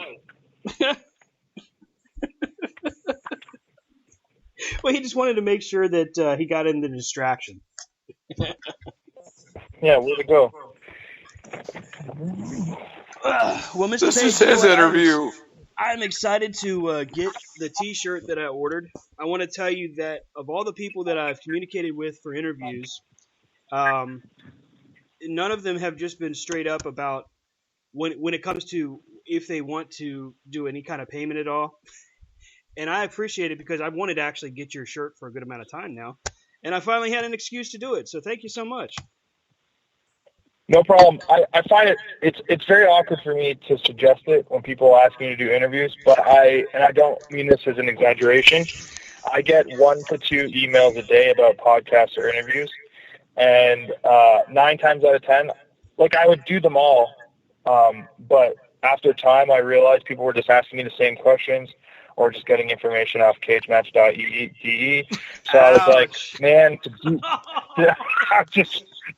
Well, he just wanted to make sure that he got in the distraction. Yeah, way to go. Well, Mr. This is Page, his interview. I'm excited to get the T-shirt that I ordered. I want to tell you that of all the people that I've communicated with for interviews, none of them have just been straight up about when it comes to if they want to do any kind of payment at all. And I appreciate it because I wanted to actually get your shirt for a good amount of time now. And I finally had an excuse to do it. So thank you so much. No problem. I find it's very awkward for me to suggest it when people ask me to do interviews, but I don't mean this as an exaggeration. I get 1 to 2 emails a day about podcasts or interviews, and 9 times out of 10, like I would do them all, but after time I realized people were just asking me the same questions or just getting information off cagematch.de. So I was like, man,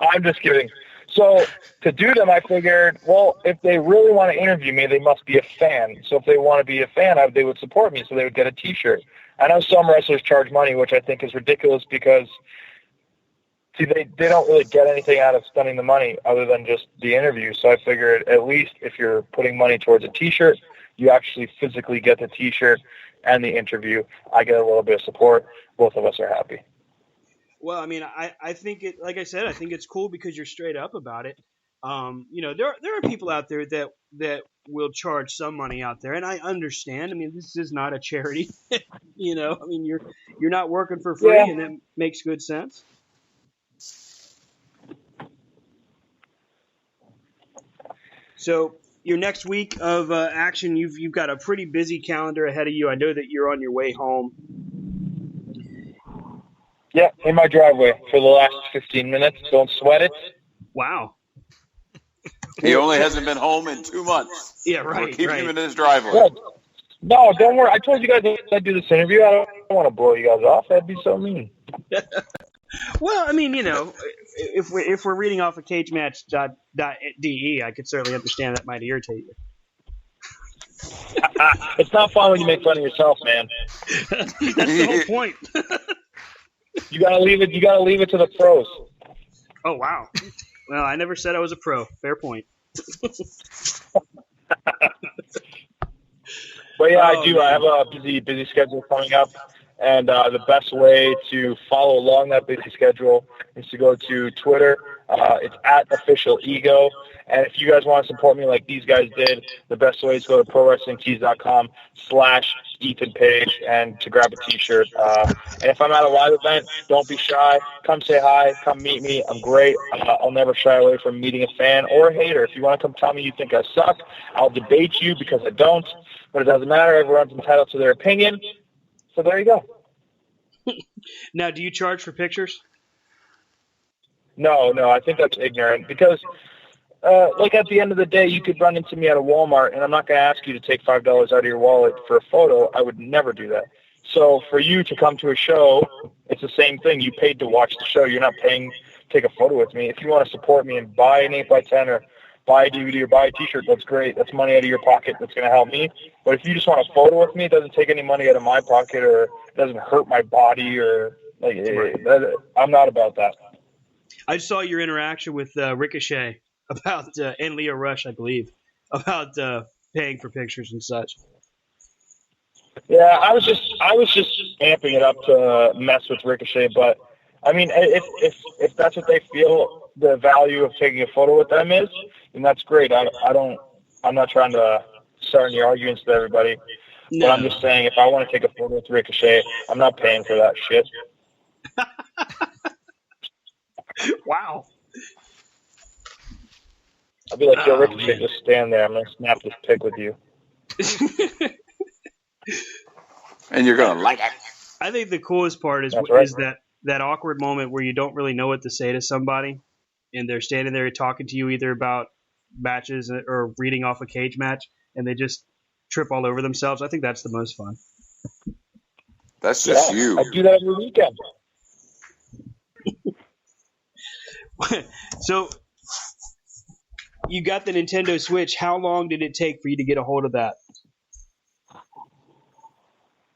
I'm just kidding. So to do them, I figured, well, if they really want to interview me, they must be a fan. So if they want to be a fan, they would support me, so they would get a T-shirt. I know some wrestlers charge money, which I think is ridiculous because, see, they don't really get anything out of spending the money other than just the interview. So I figured at least if you're putting money towards a T-shirt, you actually physically get the T-shirt and the interview. I get a little bit of support. Both of us are happy. Well, I mean, I think it, like I said, I think it's cool because you're straight up about it. There are people out there that will charge some money out there, and I understand. I mean, this is not a charity. I mean, you're not working for free, and it makes good sense. So your next week of action, you've got a pretty busy calendar ahead of you. I know that you're on your way home. Yeah, in my driveway for the last 15 minutes. Don't sweat it. Wow. He only hasn't been home in 2 months. Yeah, right. We'll keep right. him in his driveway. Well, no, don't worry. I told you guys I'd do this interview. I don't want to blow you guys off. That'd be so mean. Well, I mean, if we're reading off of cagematch.de, I could certainly understand that might irritate you. It's not fun when you make fun of yourself, man. That's the whole point. You gotta leave it. You gotta leave it to the pros. Oh, wow. Well, I never said I was a pro. Fair point. But yeah, I do. I have a busy schedule coming up, and the best way to follow along that busy schedule is to go to Twitter. It's @officialego. And if you guys want to support me like these guys did, the best way is to go to ProWrestlingTees.com/Ethan Page and to grab a T-shirt. And if I'm at a live event, don't be shy. Come say hi. Come meet me. I'm great. I'll never shy away from meeting a fan or a hater. If you want to come tell me you think I suck, I'll debate you because I don't. But it doesn't matter. Everyone's entitled to their opinion. So there you go. Now, do you charge for pictures? No, I think that's ignorant because, like at the end of the day, you could run into me at a Walmart, and I'm not going to ask you to take $5 out of your wallet for a photo. I would never do that. So for you to come to a show, it's the same thing. You paid to watch the show. You're not paying to take a photo with me. If you want to support me and buy an 8x10 or buy a DVD or buy a T-shirt, that's great. That's money out of your pocket. That's going to help me. But if you just want a photo with me, it doesn't take any money out of my pocket or it doesn't hurt my body or I'm not about that. I saw your interaction with Ricochet about and Leo Rush, I believe, about paying for pictures and such. Yeah, I was just amping it up to mess with Ricochet, but I mean, if that's what they feel the value of taking a photo with them is, then that's great. I'm not trying to start any arguments with everybody, No. but I'm just saying if I want to take a photo with Ricochet, I'm not paying for that shit. Wow. I'll be like, yo, Oh, Ricochet, man. just stand there. I'm going to snap this pic with you. And you're going to like it. I think the coolest part is That's right. is that awkward moment where you don't really know what to say to somebody, and they're standing there talking to you either about matches or reading off a cage match, and they just trip all over themselves. I think that's the most fun. That's just Yeah, you. I do that every weekend. So you got the Nintendo Switch. How long did it take for you to get a hold of that?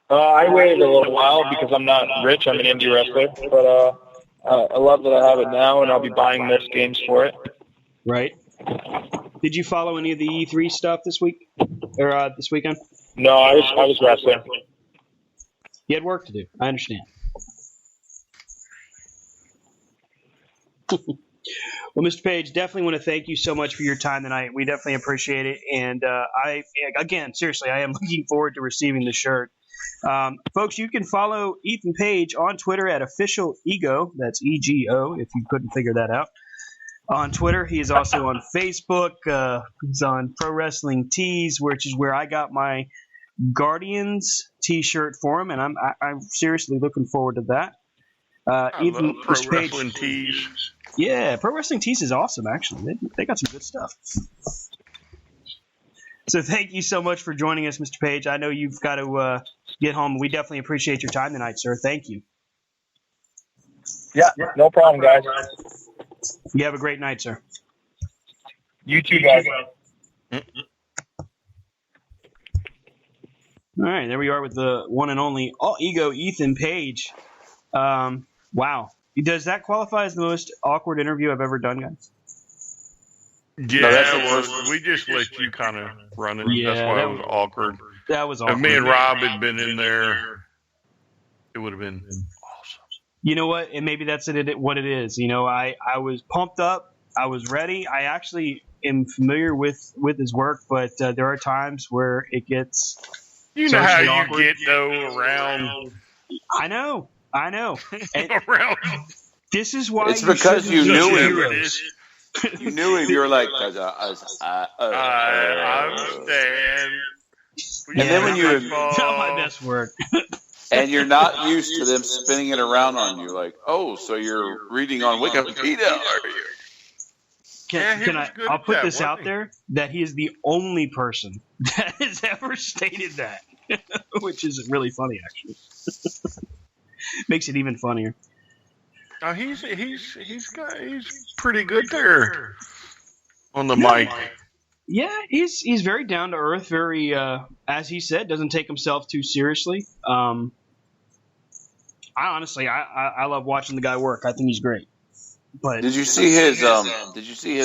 I waited a little while because I'm not rich. I'm an indie wrestler, but I love that I have it now, and I'll be buying most games for it. Right. Did you follow any of the E3 stuff this week or this weekend? No, I was wrestling. You had work to do. I understand. Well, Mr. Page, definitely want to thank you so much for your time tonight. We definitely appreciate it. And seriously, I am looking forward to receiving the shirt. Folks, you can follow Ethan Page on Twitter at @officialego. That's EGO, if you couldn't figure that out. On Twitter, he is also on Facebook. He's on Pro Wrestling Tees, which is where I got my Guardians T-shirt for him, and I'm seriously looking forward to that. I Ethan, love Pro Mr. Page, Wrestling Tees. yeah, Pro Wrestling Tees is awesome, actually. They got some good stuff. So thank you so much for joining us, Mr. Page. I know you've got to get home. We definitely appreciate your time tonight, sir. Thank you. Yeah, no problem, guys. You have a great night, sir. You too, guys. All right, there we are with the one and only All Ego Ethan Page. Wow. Does that qualify as the most awkward interview I've ever done, guys? Yeah, No, that's the well, worst. we just let you kind of run it. Yeah, that's why that it was awkward. That was If awkward. me and Rob had been in there, it would have been awesome. You know what? And maybe that's what it is. You know, I was pumped up. I was ready. I actually am familiar with his work, but there are times where it gets... You know how socially you awkward. get, though, around... I know. And around... this is why It's because you shouldn't knew be him. heroes. You knew him. You were like, I understand. And then when you- Not my best work. and you're not used to them spinning it around on you. Like, oh, so you're reading on Wikipedia, are you? Yeah, he Can was I? good I'll at put that, this wasn't out he? there that he is the only person that has ever stated that, which is really funny, actually. Makes it even funnier. No, he's pretty good there on the mic. Yeah, he's very down to earth, very as he said, doesn't take himself too seriously. I honestly, I love watching the guy work. I think he's great. But Did you see his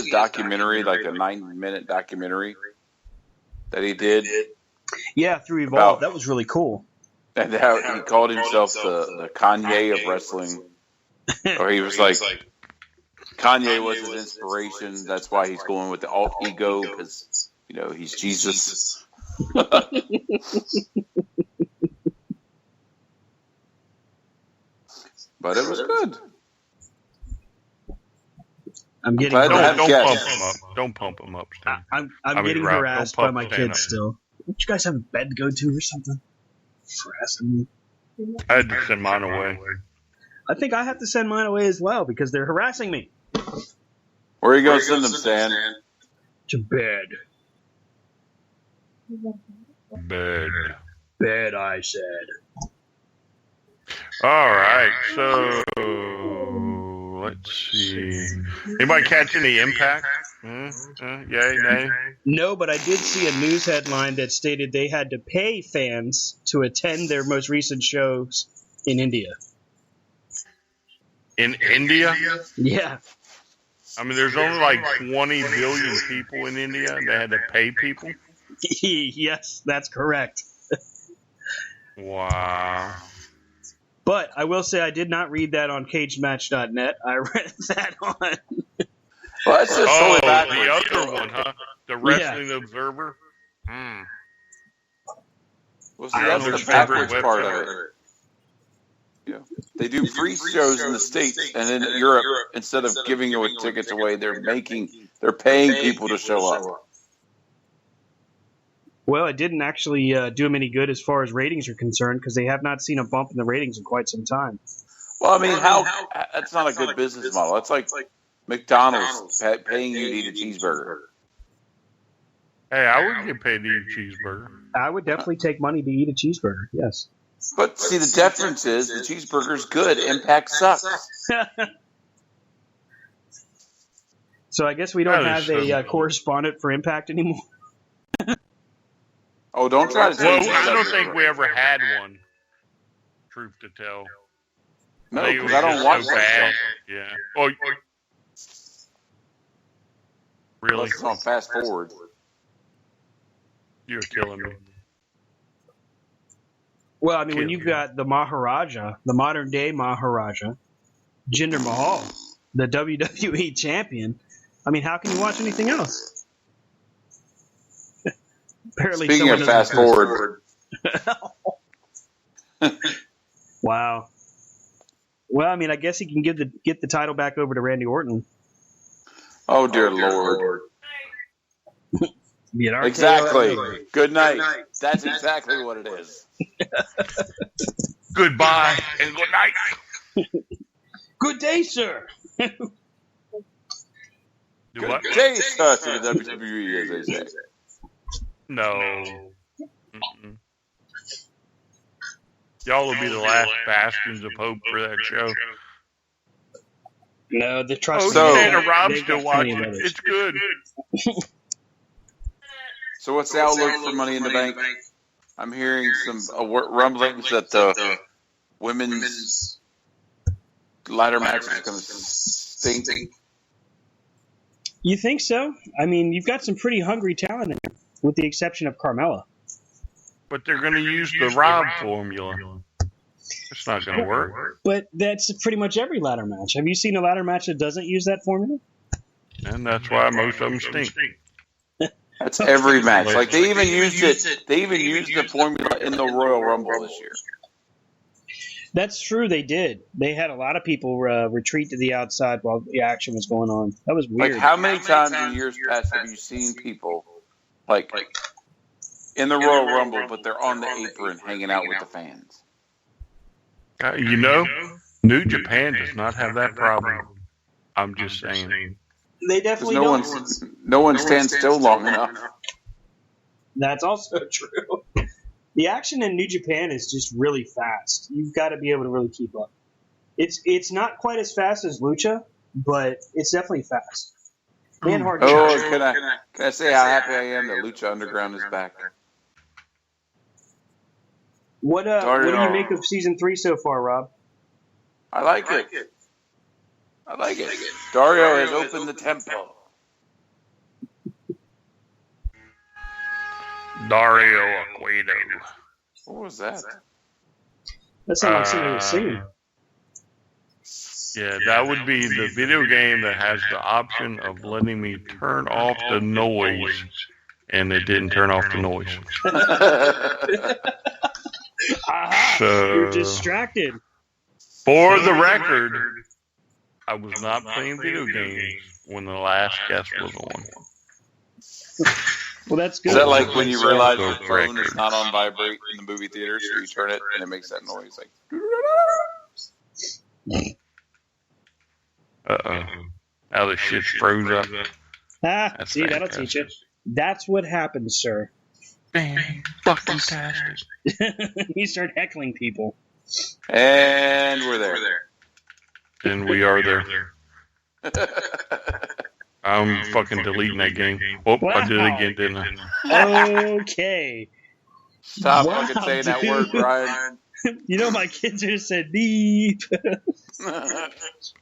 documentary, like a 9-minute documentary that he did? yeah, through Evolve, About- that was really cool. And how he called himself the Kanye of wrestling. Or he was like, Kanye was his inspiration. That's why he's going with the alt ego, because, you know, he's Jesus. But it was good. I'm getting glad to have Don't guests. pump him up. Don't pump him up, Stan. I'm getting Rob, harassed don't by pump my Stan kids up. still. Don't you guys have a bed to go to or something? Harassing me. I had to send mine away. I think I have to send mine away as well because they're harassing me. Where are you going to send them, Stan? To bed. Bed. Bed, I said. All right, so let's see. Anybody catch any impact? Yay, nay? No, but I did see a news headline that stated they had to pay fans to attend their most recent shows in India. In India? Yeah. I mean, there's only like 20 billion people in India, and they had to pay people? Yes, that's correct. Wow. But I will say I did not read that on CagedMatch.net. I read that on... Well, that's just Oh, totally backwards. the other one, huh? The Wrestling Observer? Hmm. Well, I see, don't that's know the your favorite backwards part of website. it. Yeah. They do free shows in the States, and in Europe, instead of giving away tickets away, they're paying people to show up. Well, it didn't actually do them any good as far as ratings are concerned because they have not seen a bump in the ratings in quite some time. Well, I mean, that's not a good business model. That's like McDonald's paying you to eat a cheeseburger. Hey, I would get paid to eat a cheeseburger. I would definitely take money to eat a cheeseburger, yes. But see, the difference is the cheeseburger's good. Impact sucks. So I guess we don't That is have a so- correspondent for Impact anymore. Oh, don't try to Well, change the I don't subject. think we ever had one. Truth to tell. No, think it because was I don't just watch so that bad. stuff. Yeah. Oh, really? Unless it's on fast forward. You're killing me. Well, I mean, when Kill you've you. got the Maharaja, the modern-day Maharaja, Jinder Mahal, the WWE champion, I mean, how can you watch anything else? Apparently Speaking someone of doesn't fast forward, Wow. Well, I mean, I guess he can get the title back over to Randy Orton. oh dear Lord. Be an RKO Exactly. anyway. Good night. That's exactly what it is. Goodbye and good night. Good day, sir. Do Good what? day, sir, to the WWE, as they say. No. Mm-mm. Y'all will be the last bastions of hope for that show. No, the trust. Oh, So- Santa Rob's They've got still plenty watching. of others. It's good. So what's the outlook for Money in the Bank? I'm hearing some rumblings that the women's ladder match is going to stink. You think so? I mean, you've got some pretty hungry talent in there, with the exception of Carmella. But they're going to use the Rob formula. It's not going to work. But that's pretty much every ladder match. Have you seen a ladder match that doesn't use that formula? And that's why most of them stink. That's every match. Like they even used it. They even used the formula in the Royal Rumble this year. That's true, they did. They had a lot of people retreat to the outside while the action was going on. That was weird. Like how many times in years past have you seen people like in the Royal Rumble, but they're on the apron hanging out with the fans? You know, New Japan does not have that problem. I'm just saying. They Because definitely don't. no one stands still long enough. That's also true. The action in New Japan is just really fast. You've got to be able to really keep up. It's not quite as fast as Lucha, but it's definitely fast. Man, hard. Oh, can I say how happy I am that Lucha Underground is back? What do you make of season 3 so far, Rob? I like it. I like it. Dario has opened the tempo. Dario Aquino. What was that? That sounds like something was singing. Yeah, that would be the video game that has the option of letting me turn off the noise, and it didn't turn off the noise. Aha! So- You're distracted. For the record, I was not playing video games when the last guest was on. Well, that's good. Is that like when you realize Go your phone is record. not on vibrate in the movie theater, so you turn it and it makes that noise like. Uh-oh. How the shit froze up. That's See, that'll teach you. That's what happens, sir. Damn, fucking tastic. You start heckling people. And we're there. And we are there. I'm fucking deleting that game. Oh, I did it again, didn't I? Okay. Stop Wow, fucking saying that dude. word, Brian. You know, my kids just said beep.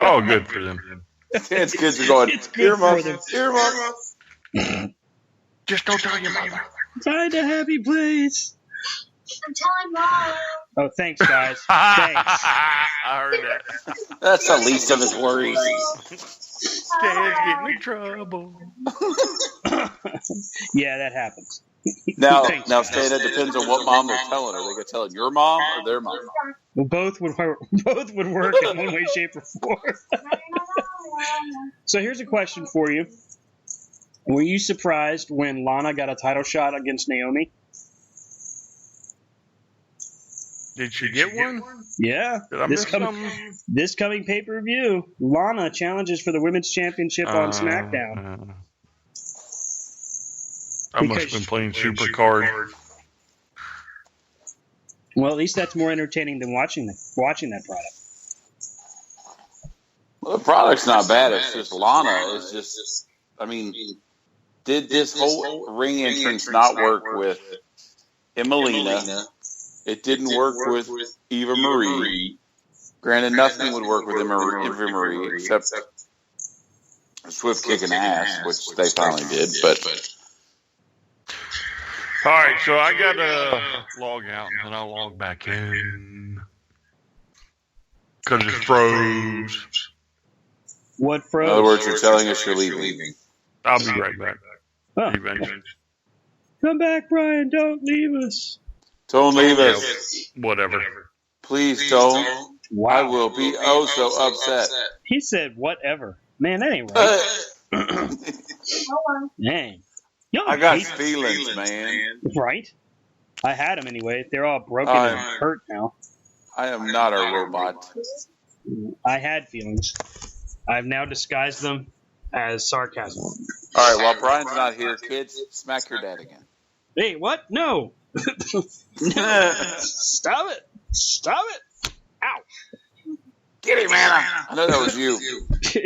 Oh, good for them. Stan's kids are going, It's good for them. earmuffs. Just don't tell your mother. Find a happy place. I'm telling Mom. Oh, thanks, guys. Thanks. I heard that. That's the least of his worries. Stan's getting in trouble. Yeah, that happens. Now, Thanks, guys. Stan, it depends on what mom they're telling. Are they going to tell your mom or their mom? Well, both would work in one way, shape, or form. So here's a question for you. Were you surprised when Lana got a title shot against Naomi? Did she get one? Yeah. Did I miss something? This coming pay-per-view, Lana challenges for the Women's Championship on SmackDown. I must have been playing Supercard. Well, at least that's more entertaining than watching that product. Well, the product's not bad. It's just Lana is just, I mean, did this whole ring entrance not work with Emelina? It didn't work with Eva Marie. Granted, nothing would work with Eva Marie except a swift kicking ass, which they finally did. But All right, so I got to log out and then I'll log back in. Because it froze. What in froze? other words, you're telling us you're leaving. I'll be right back. Huh. Eventually. Come back, Brian. Don't leave us. Don't leave us. Whatever. Please don't. Wow. I will be oh so upset. He said whatever. Man, that ain't right. Dang. Y'all I got hate- feelings, man. Right? I had them anyway. They're all broken and hurt now. I am not a robot. I had feelings. I've now disguised them as sarcasm. All right, while Brian's not here, kids, smack your dad again. Hey, what? No. No. Stop it. Stop it. Ow. Get him, Anna. I know that was you.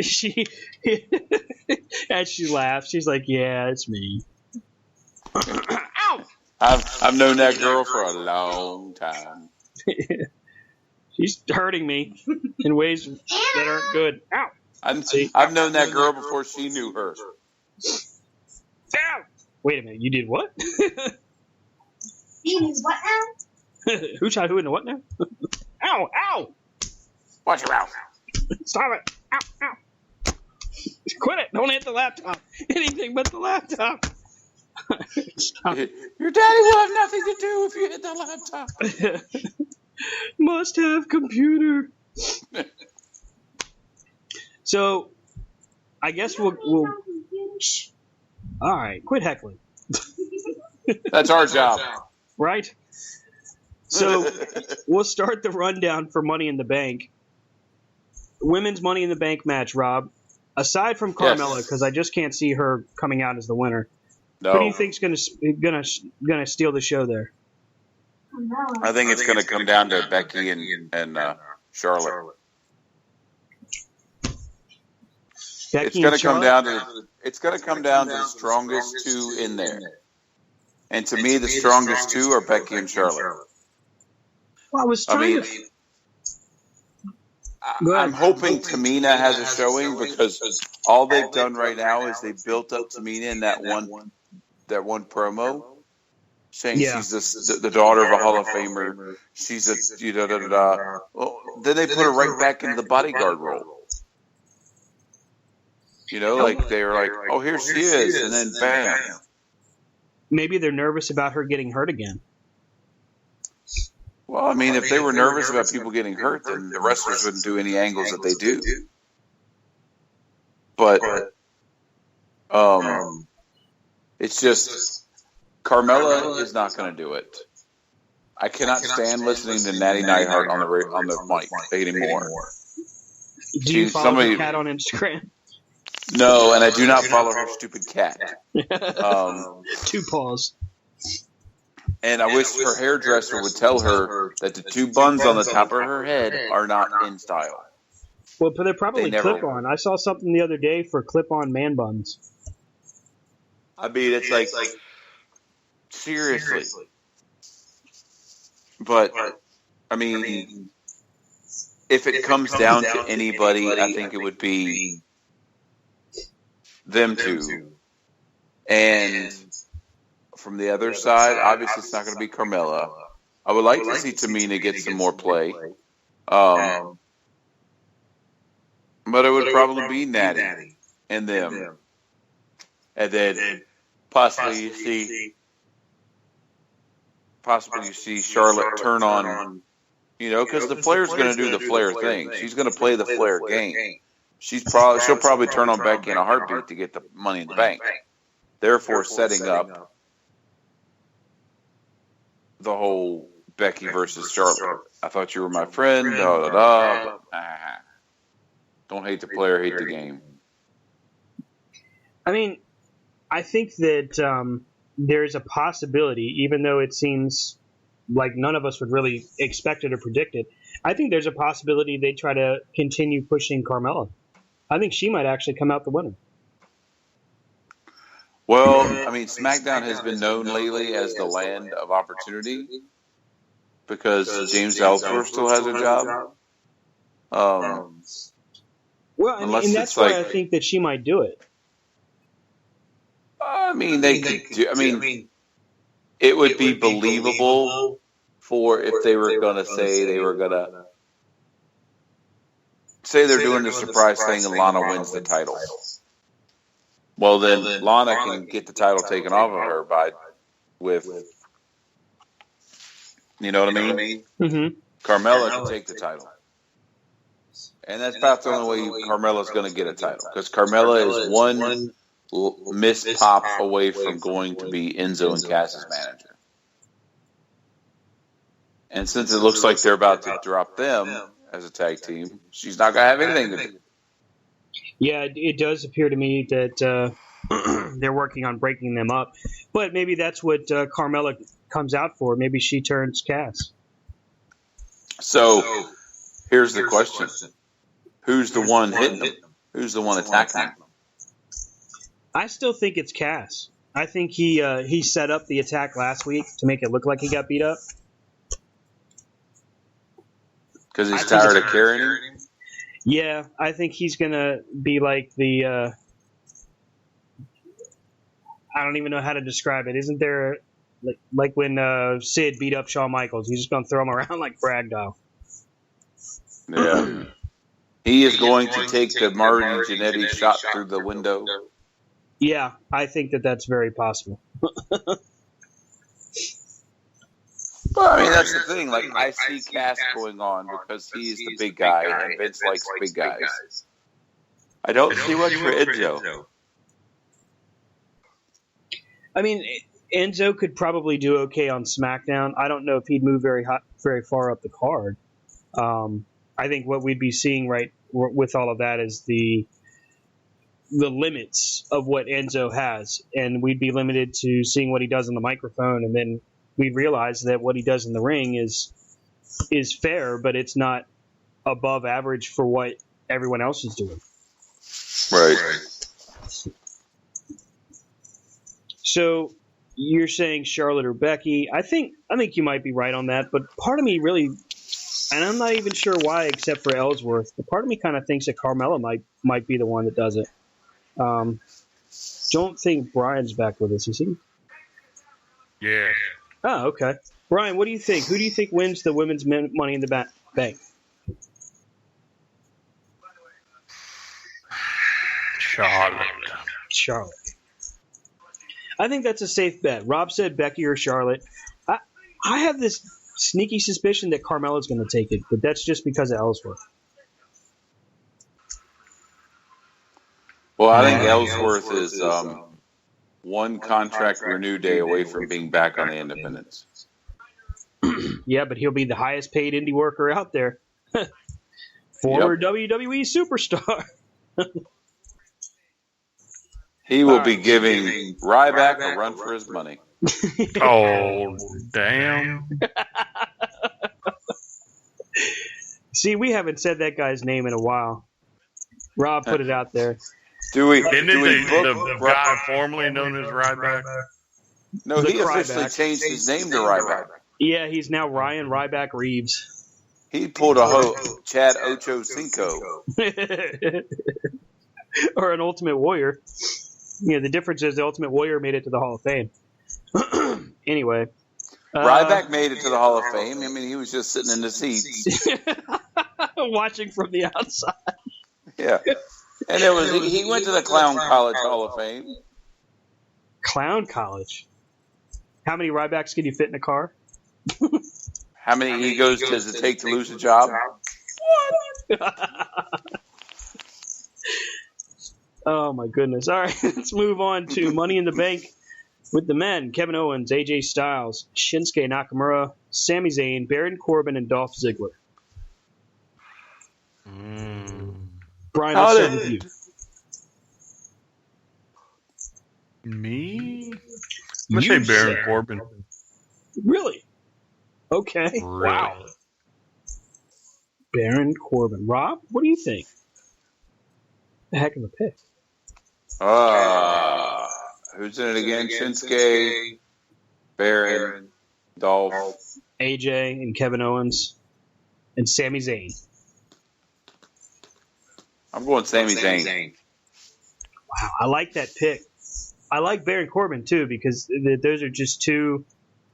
She, as she laughs, she's like, "Yeah, it's me." Ow! I've known that girl for a long time. She's hurting me in ways that aren't good. Ow! I've known that girl before she knew her. Ow! Wait a minute, you did what? He is what now? Who shot who into what now? Ow! Ow! Watch your mouth. Stop it! Ow! Ow! Quit it! Don't hit the laptop. Anything but the laptop. Stop. Your daddy will have nothing to do if you hit the laptop. Must have computer. So, I guess we'll. All right, quit heckling. That's our job. Right? So, we'll start the rundown for Money in the Bank. Women's Money in the Bank match, Rob. Aside from Carmella, because I just can't see her coming out as the winner. No. Who do you think's gonna steal the show there? I think it's going to come down to Becky and Charlotte. Becky It's going and to come Charlotte? down to the strongest two in there. And to me, the strongest two are Becky and Charlotte. Well, I was trying to. Go ahead. I'm hoping Tamina has a showing because all they've done right now is they built up Tamina in that one promo, saying she's the daughter of a Hall of Famer. She's a Well, then they put her right back into the bodyguard role. You know, like they were like, oh, here she is, and then bam. Maybe they're nervous about her getting hurt again. Well, I mean, if they were nervous about people getting hurt, then the wrestlers wouldn't do any angles that they do. But it's just Carmella is not going to do it. I cannot stand listening to Natty Neidhart on the mic anymore. Do you follow the cat on Instagram? No, and I do not follow her stupid cat. 2 paws. And I wish her hairdresser would tell her that the 2 buns on the top of her head are not in style. Well, but they're probably clip-on. I saw something the other day for clip-on man buns. I mean, it's like seriously. But, I mean, if it comes down to anybody, I think it would be them two. And from the other side, obviously it's not going to be Carmella. I would like to see Tamina get some more play. But it would probably be Natty and them. And then possibly you see Charlotte turn on, because the Flair's going to do the Flair thing. She's going to play the Flair game. She'll probably turn on Becky in a heartbeat to get the Money in the Bank. Therefore, setting up the whole Becky versus Charlotte. I thought you were my friend. But, don't hate the player, hate the game. I mean, I think that there's a possibility, even though it seems like none of us would really expect it or predict it, I think there's a possibility they try to continue pushing Carmella. I think she might actually come out the winner. Well, I mean, SmackDown has been known lately as the land of opportunity because James Ellsworth still has a job. Well, and that's why I think that she might do it. I mean, they could do. I mean, it would be believable for if they were going to say they're doing the surprise thing and Lana wins the title. Well, then Lana can get the title taken off of her with you know what I mean? Mm-hmm. Carmella can take the title. And that's about the only way Carmella's going to get a title. Because Carmella is one missed pop away from going to be Enzo and Cass's manager. And since it looks like they're about to drop them as a tag team, she's not going to have anything to do. Yeah, it does appear to me that they're working on breaking them up. But maybe that's what Carmella comes out for. Maybe she turns Cass. So, here's the question. Who's the one hitting him? Who's the one attacking him? I still think it's Cass. I think he set up the attack last week to make it look like he got beat up. Because he's tired of carrying him? Yeah, I think he's going to be like the... I don't even know how to describe it. Isn't there... Like when Sid beat up Shawn Michaels, he's just going to throw him around like Bragdoll. Yeah. He is going to take the Marty Jannetty shot through the window. Yeah, I think that's very possible. Well, I mean, that's the thing. Like, I see Cass going on because he's the big guy, and Vince likes big guys. I don't see much for Enzo. I mean, Enzo could probably do okay on SmackDown. I don't know if he'd move very far up the card. I think what we'd be seeing right with all of that is the limits of what Enzo has, and we'd be limited to seeing what he does on the microphone, and then we'd realize that what he does in the ring is fair, but it's not above average for what everyone else is doing. Right. So you're saying Charlotte or Becky. I think you might be right on that, but part of me really, and I'm not even sure why, except for Ellsworth, but part of me kind of thinks that Carmella might be the one that does it. Don't think Brian's back with us, is he? Yeah. Oh, okay. Brian, what do you think? Who do you think wins the women's Money in the Bank? Charlotte. I think that's a safe bet. Rob said Becky or Charlotte. I have this sneaky suspicion that Carmella's going to take it, but that's just because of Ellsworth. Well, I think Ellsworth is one contract renew day away from being back on the independents. Yeah, but he'll be the highest paid indie worker out there. Former WWE superstar. He will be giving Ryback a run for his money. Oh, damn. See, we haven't said that guy's name in a while. Rob put it out there. Do we? Isn't it the guy formerly known as Ryback? No, The he officially Ryback. changed his name to Ryback. Yeah, he's now Ryan Ryback Reeves. He pulled a Chad Ochocinco. Or an Ultimate Warrior. You know, the difference is the Ultimate Warrior made it to the Hall of Fame. Anyway. Ryback made it to the Hall of Fame. I mean, he was just sitting in the seats. Watching from the outside. Yeah. And he went to the Clown College Hall of Fame. Clown College? How many Rybacks can you fit in a car? How many egos does it take to lose a job? Oh, my goodness. All right, let's move on to Money in the Bank with the men. Kevin Owens, AJ Styles, Shinsuke Nakamura, Sami Zayn, Baron Corbin, and Dolph Ziggler. Brian, let's start with you. Me? I'm going to say Baron Corbin. Really? Okay. Really? Wow. Baron Corbin. Rob, what do you think? The heck of a pick. Who's in it again? Shinsuke, Baron, Dolph, AJ and Kevin Owens and Sami Zayn. I'm going Sami Zayn. Wow, I like that pick. I like Baron Corbin too because those are just two.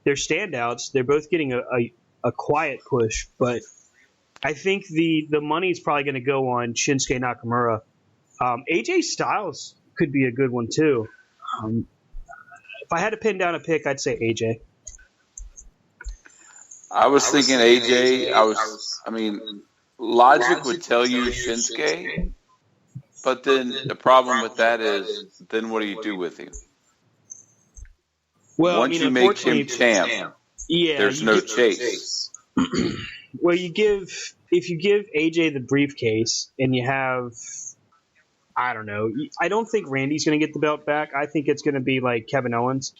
They're standouts. They're both getting a quiet push, but I think the money's probably going to go on Shinsuke Nakamura. AJ Styles could be a good one too. If I had to pin down a pick, I'd say AJ. I was thinking AJ. I mean, logic would tell you Shinsuke, but then the problem with that is, then what do you do with him? Well, Once you make him champ, yeah, there's no chase. Well, if you give AJ the briefcase and you have, I don't know, I don't think Randy's going to get the belt back. I think it's going to be like Kevin Owens.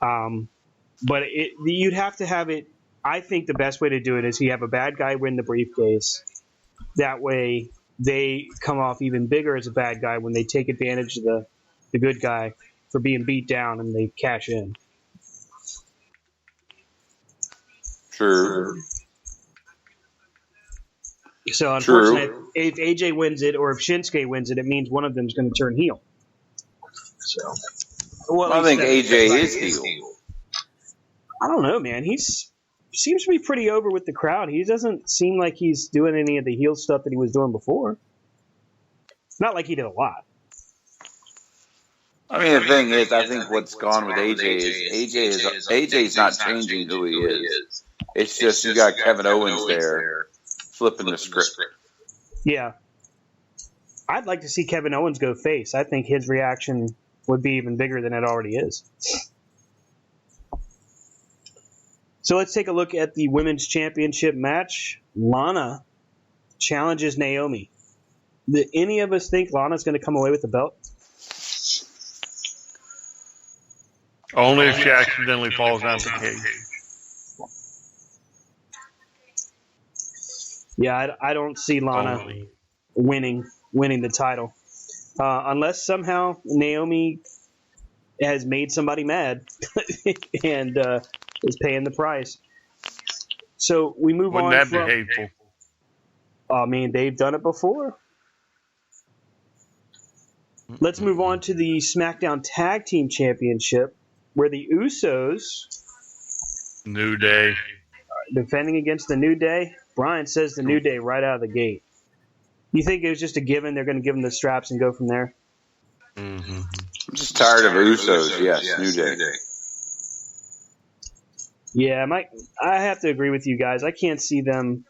But you'd have to have it. I think the best way to do it is you have a bad guy win the briefcase. That way they come off even bigger as a bad guy when they take advantage of the good guy for being beat down and they cash in. True. So unfortunately, if AJ wins it or if Shinsuke wins it, it means one of them is going to turn heel. So, well, I think AJ is heel. I don't know, man. Seems to be pretty over with the crowd. He doesn't seem like he's doing any of the heel stuff that he was doing before. Not like he did a lot. I mean, the thing is, I think what's gone with AJ is AJ's not changing who he is. It's just you got Kevin Owens there flipping the script. Yeah. I'd like to see Kevin Owens go face. I think his reaction would be even bigger than it already is. So let's take a look at the Women's Championship match. Lana challenges Naomi. Do any of us think Lana's going to come away with the belt? Only if she accidentally falls down the cage. Yeah, I don't see Lana winning the title. Unless somehow Naomi has made somebody mad and is paying the price. So we move on. Wouldn't that be hateful? I mean, they've done it before. Let's move on to the SmackDown Tag Team Championship, where the Usos, New Day, defending against the New Day. Brian says the New Day right out of the gate. You think it was just a given? They're going to give them the straps and go from there? I'm just tired of Usos. Yes, New Day. Yeah, I have to agree with you guys. I can't see them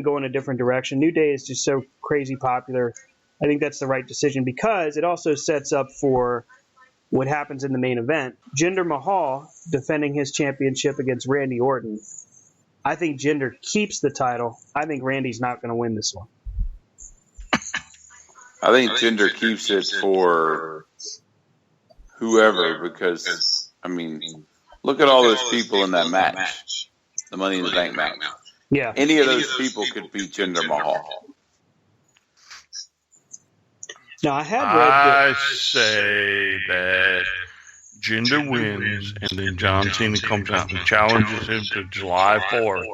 going a different direction. New Day is just so crazy popular. I think that's the right decision because it also sets up for what happens in the main event. Jinder Mahal defending his championship against Randy Orton. I think Jinder keeps the title. I think Randy's not going to win this one. I think Jinder keeps it for whoever because, I mean, look at all those people in that match, the Money in the Bank match. Yeah. Any of those people could beat Jinder Mahal. Now, I say that Jinder wins, and then John Cena comes out and challenges him to July 4th,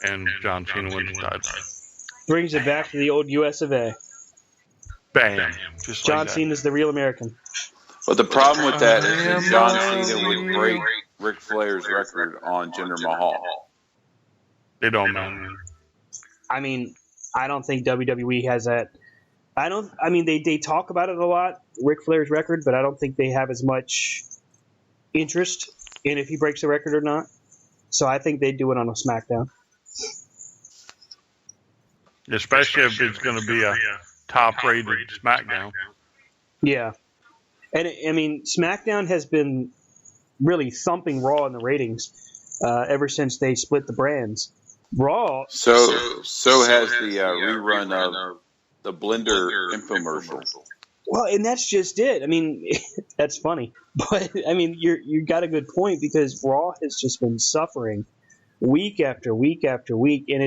and John Cena wins the title. Brings it back to the old US of A. Bam. Just John like Cena's the real American. But the problem with that is that John Cena would break Ric Flair's record on Jinder Mahal. They don't matter. I mean, I don't think WWE has that. They talk about it a lot, Ric Flair's record, but I don't think they have as much interest in if he breaks the record or not. So I think they'd do it on a SmackDown. Especially if it's going to be a top-rated SmackDown. Yeah. And, SmackDown has been really thumping Raw in the ratings ever since they split the brands. Raw... So has the rerun of the Blender infomercial. Well, and that's just it. I mean, that's funny. But, you got a good point because Raw has just been suffering week after week after week, and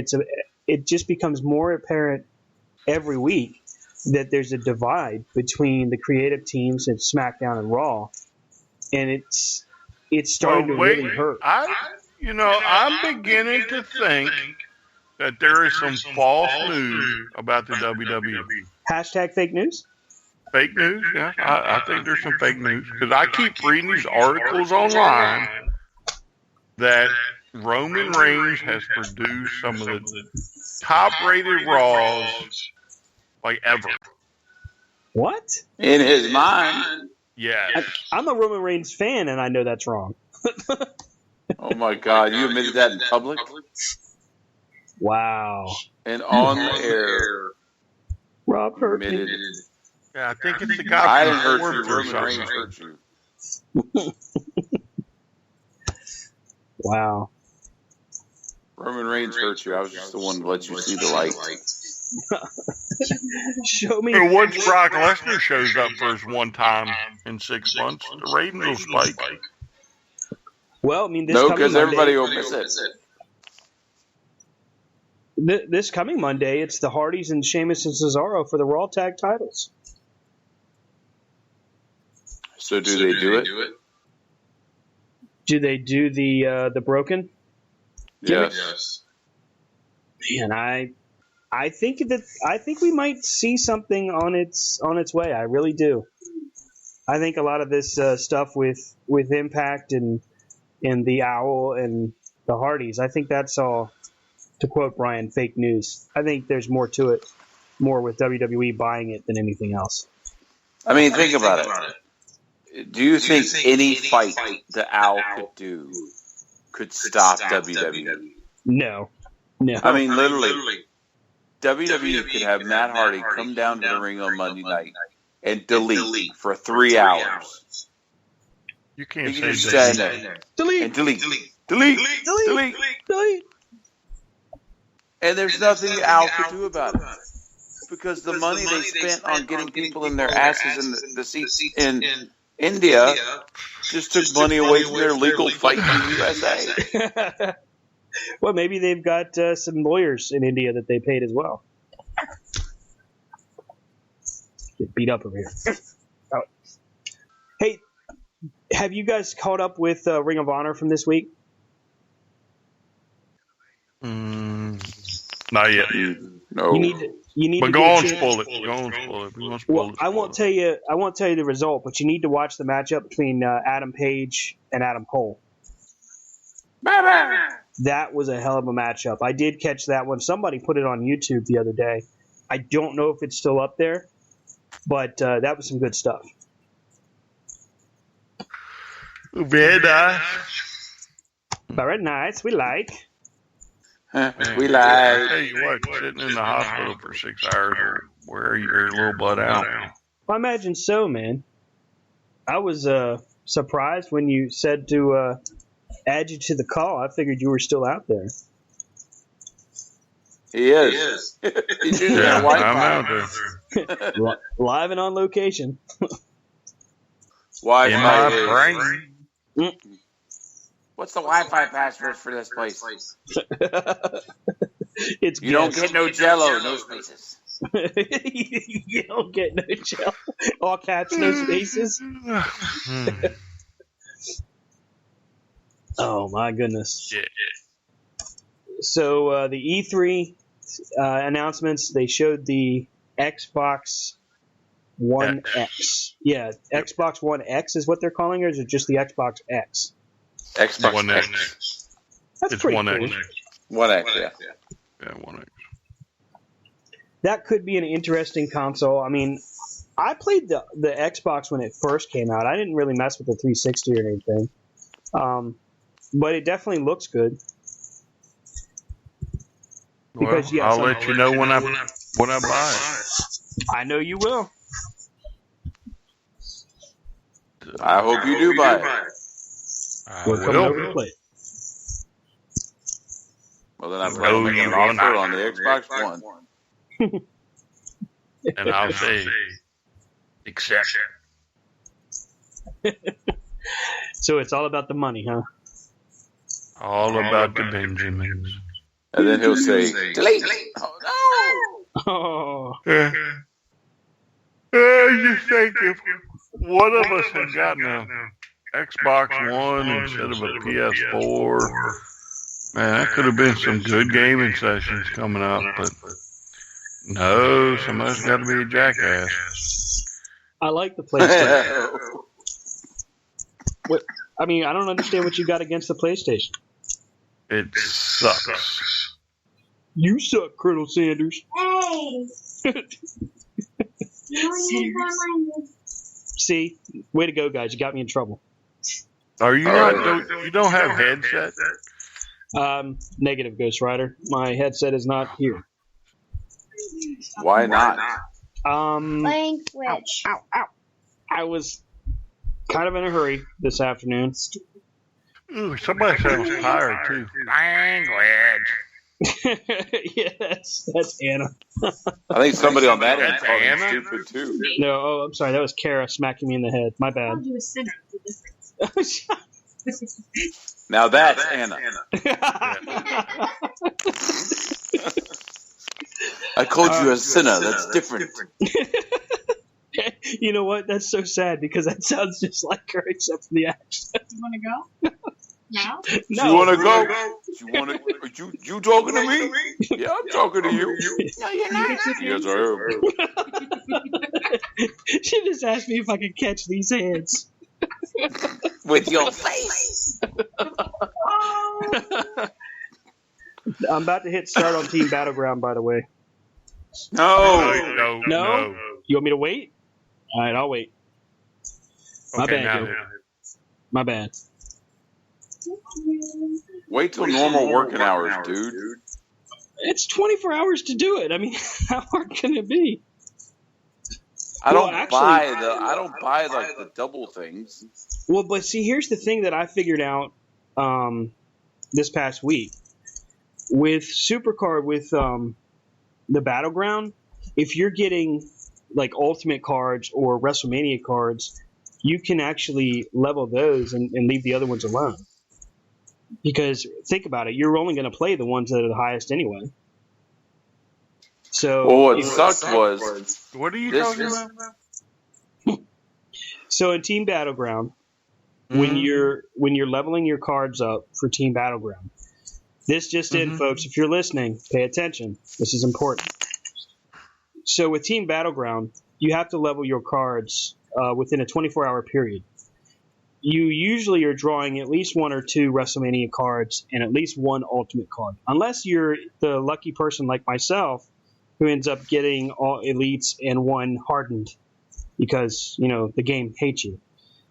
it just becomes more apparent every week that there's a divide between the creative teams at SmackDown and Raw, and it's starting to really hurt. I'm beginning to think that there is some false news about the WWE. Hashtag fake news? Fake news, yeah. I think there's some fake news. Because I keep reading these articles online that Roman Reigns has produced some of the top-rated Raws, like, ever. What? In his mind. Yes. I'm a Roman Reigns fan, and I know that's wrong. Oh, my God. You admitted that in public? Wow. And on the air. Rob hurt me. Yeah, I think it's the guy from heard Fort you. Worth or Roman Reigns something. hurt you. Wow. Roman Reigns hurt you. I was just the one to let you see the light. Show me. And once Brock Lesnar shows up for his one time in 6 months, the ratings will spike. Well, this no, coming because Monday, everybody will miss it. This coming Monday, it's the Hardys and Sheamus and Cesaro for the Raw Tag Titles. So do they do it? Do they do the Broken? Yes. Man, I think we might see something on its way. I really do. I think a lot of this stuff with Impact and the Owl and the Hardys, I think that's all, to quote Brian, fake news. I think there's more to it, more with WWE buying it than anything else. I mean, think about it. Do you think any fight the Owl could do could stop WWE? No. I mean, literally, WWE could have Matt Hardy come down to the ring on Monday night and delete for 3 hours. You can't He say can just that. stand there Delete. and delete. And there's nothing the Owl could do about it. Because the money they spent on getting people in their asses in the seats in India just took money away from their legal fight in the USA. Well, maybe they've got some lawyers in India that they paid as well. Get beat up over here. Oh. Hey, have you guys caught up with Ring of Honor from this week? Not yet. No. You need But to go get a on, chance. spoil it. Go on, spoil it. You want to spoil Well, it, I won't tell you the result, but you need to watch the matchup between Adam Page and Adam Cole. That was a hell of a matchup. I did catch that one. Somebody put it on YouTube the other day. I don't know if it's still up there, but that was some good stuff. Very nice. Very nice. We like. We I like. tell you what, sitting in the hospital for 6 hours will wear your little butt out. Well, I imagine so, man. I was surprised when you said to add you to the call. I figured you were still out there. He is. He's using Yeah, that I'm Wi-Fi. out there. Live and on location. In Wi-Fi my is. brain. What's the Wi-Fi password for this place? It's You don't guessed. get no Jello, no spaces. You don't get no gel. All caps, no spaces. Oh my goodness. Yeah. So the E3 announcements, they showed the Xbox One X. Yeah, Xbox One X is what they're calling it, or is it just the Xbox X? Xbox One X. X. That's It's pretty One cool. X. One X, yeah. Yeah, One X. That could be an interesting console. I mean, I played the Xbox when it first came out. I didn't really mess with the 360 or anything. But it definitely looks good. Because, Well, yes, I'll let you know when I buy it. I know you will. I hope you do buy it. I We're coming over to will. play. Well, then I'm No, probably making you an will offer not. on the Xbox One. And I'll say, accept. So it's all about the money, huh? All about the Benjamins. And then he'll say, delete. Oh, Oh, Yeah. I just think if one of us had gotten a Xbox One instead of a PS4, man, that could have been some good gaming sessions coming up, but no, somebody's got to be a jackass. I like the PlayStation. no. I mean, I don't understand what you got against the PlayStation. It sucks. You suck, Colonel Sanders. Hey! You don't need to See, way to go, guys! You got me in trouble. Are you not? You don't have headset? Negative, Ghost Rider. My headset is not here. Why not? Playing Ow, Switch. ow, ow. I was kind of in a hurry this afternoon. Ooh, somebody sounds tired too. Language. Yes, that's Anna. I think somebody on that end That's called him Anna? stupid too. No, oh, I'm sorry. That was Kara smacking me in the head. My bad. You a sinner. It's a difference. Now that's Anna. I called you a sinner. That's different. You know what? That's so sad because that sounds just like her, except for the accent. You want to go? Now? You want to go? You want to? You talking to me? Yeah, I'm talking to you. No, you're not. Yes, I am. She just asked me if I could catch these hands. With your face. I'm about to hit start on Team Battleground, by the way. No. No? You want me to wait? All right, I'll wait. My Okay, bad, now Joe. then. My bad. Wait till normal working hours, dude. It's 24 hours to do it. I mean, how hard can it be? I don't Well, buy like the double things. Well, but see, here's the thing that I figured out this past week. With SuperCard, with the Battleground, if you're getting like Ultimate cards or WrestleMania cards, you can actually level those and leave the other ones alone. Because think about it, you're only going to play the ones that are the highest anyway. So, Well, what sucked was What are you This talking is- about? so in Team Battleground, when you're leveling your cards up for Team Battleground, this just in, folks. If you're listening, pay attention. This is important. So with Team Battleground, you have to level your cards within a 24-hour period. You usually are drawing at least one or two WrestleMania cards and at least one Ultimate card, unless you're the lucky person like myself who ends up getting all Elites and one Hardened because, you know, the game hates you.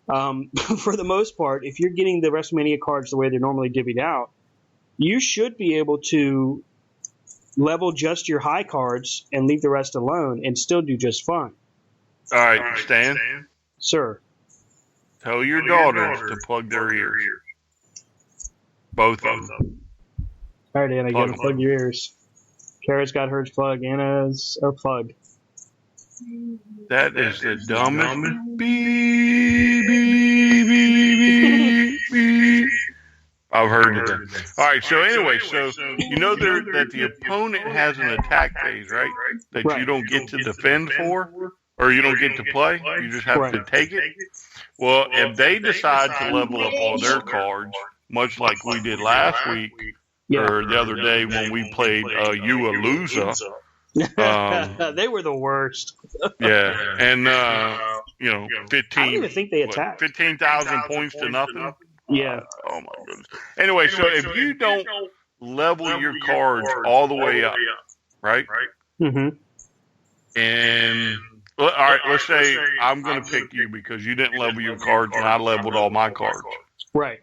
For the most part, if you're getting the WrestleMania cards the way they're normally divvied out, you should be able to level just your high cards and leave the rest alone and still do just fine. All right, Stan. Sir. Tell your daughters to plug their ears. Both of them. All right, Anna, you Plug gotta plug your ears. Kara's got hers plugged. Anna's are plugged. That is the dumbest beep, beep, beep, beep. I've heard it. All right, so anyway, so you know that the opponent has an attack phase, right? That you Right. don't get to defend for, or you don't get to play. You just have to Right. take it. Well, if they decide to level up all their cards, much like we did last week Yeah. or the other day when we played You a Loser, They were the worst. yeah, and you know, I don't 15, even think they attacked. 15,000 points to nothing. Yeah. Oh my goodness. Anyway, so if you don't level your cards all the way up, right? Mm-hmm. And all right, let's say I'm going to pick you because you didn't level your cards and I leveled all my cards. Right.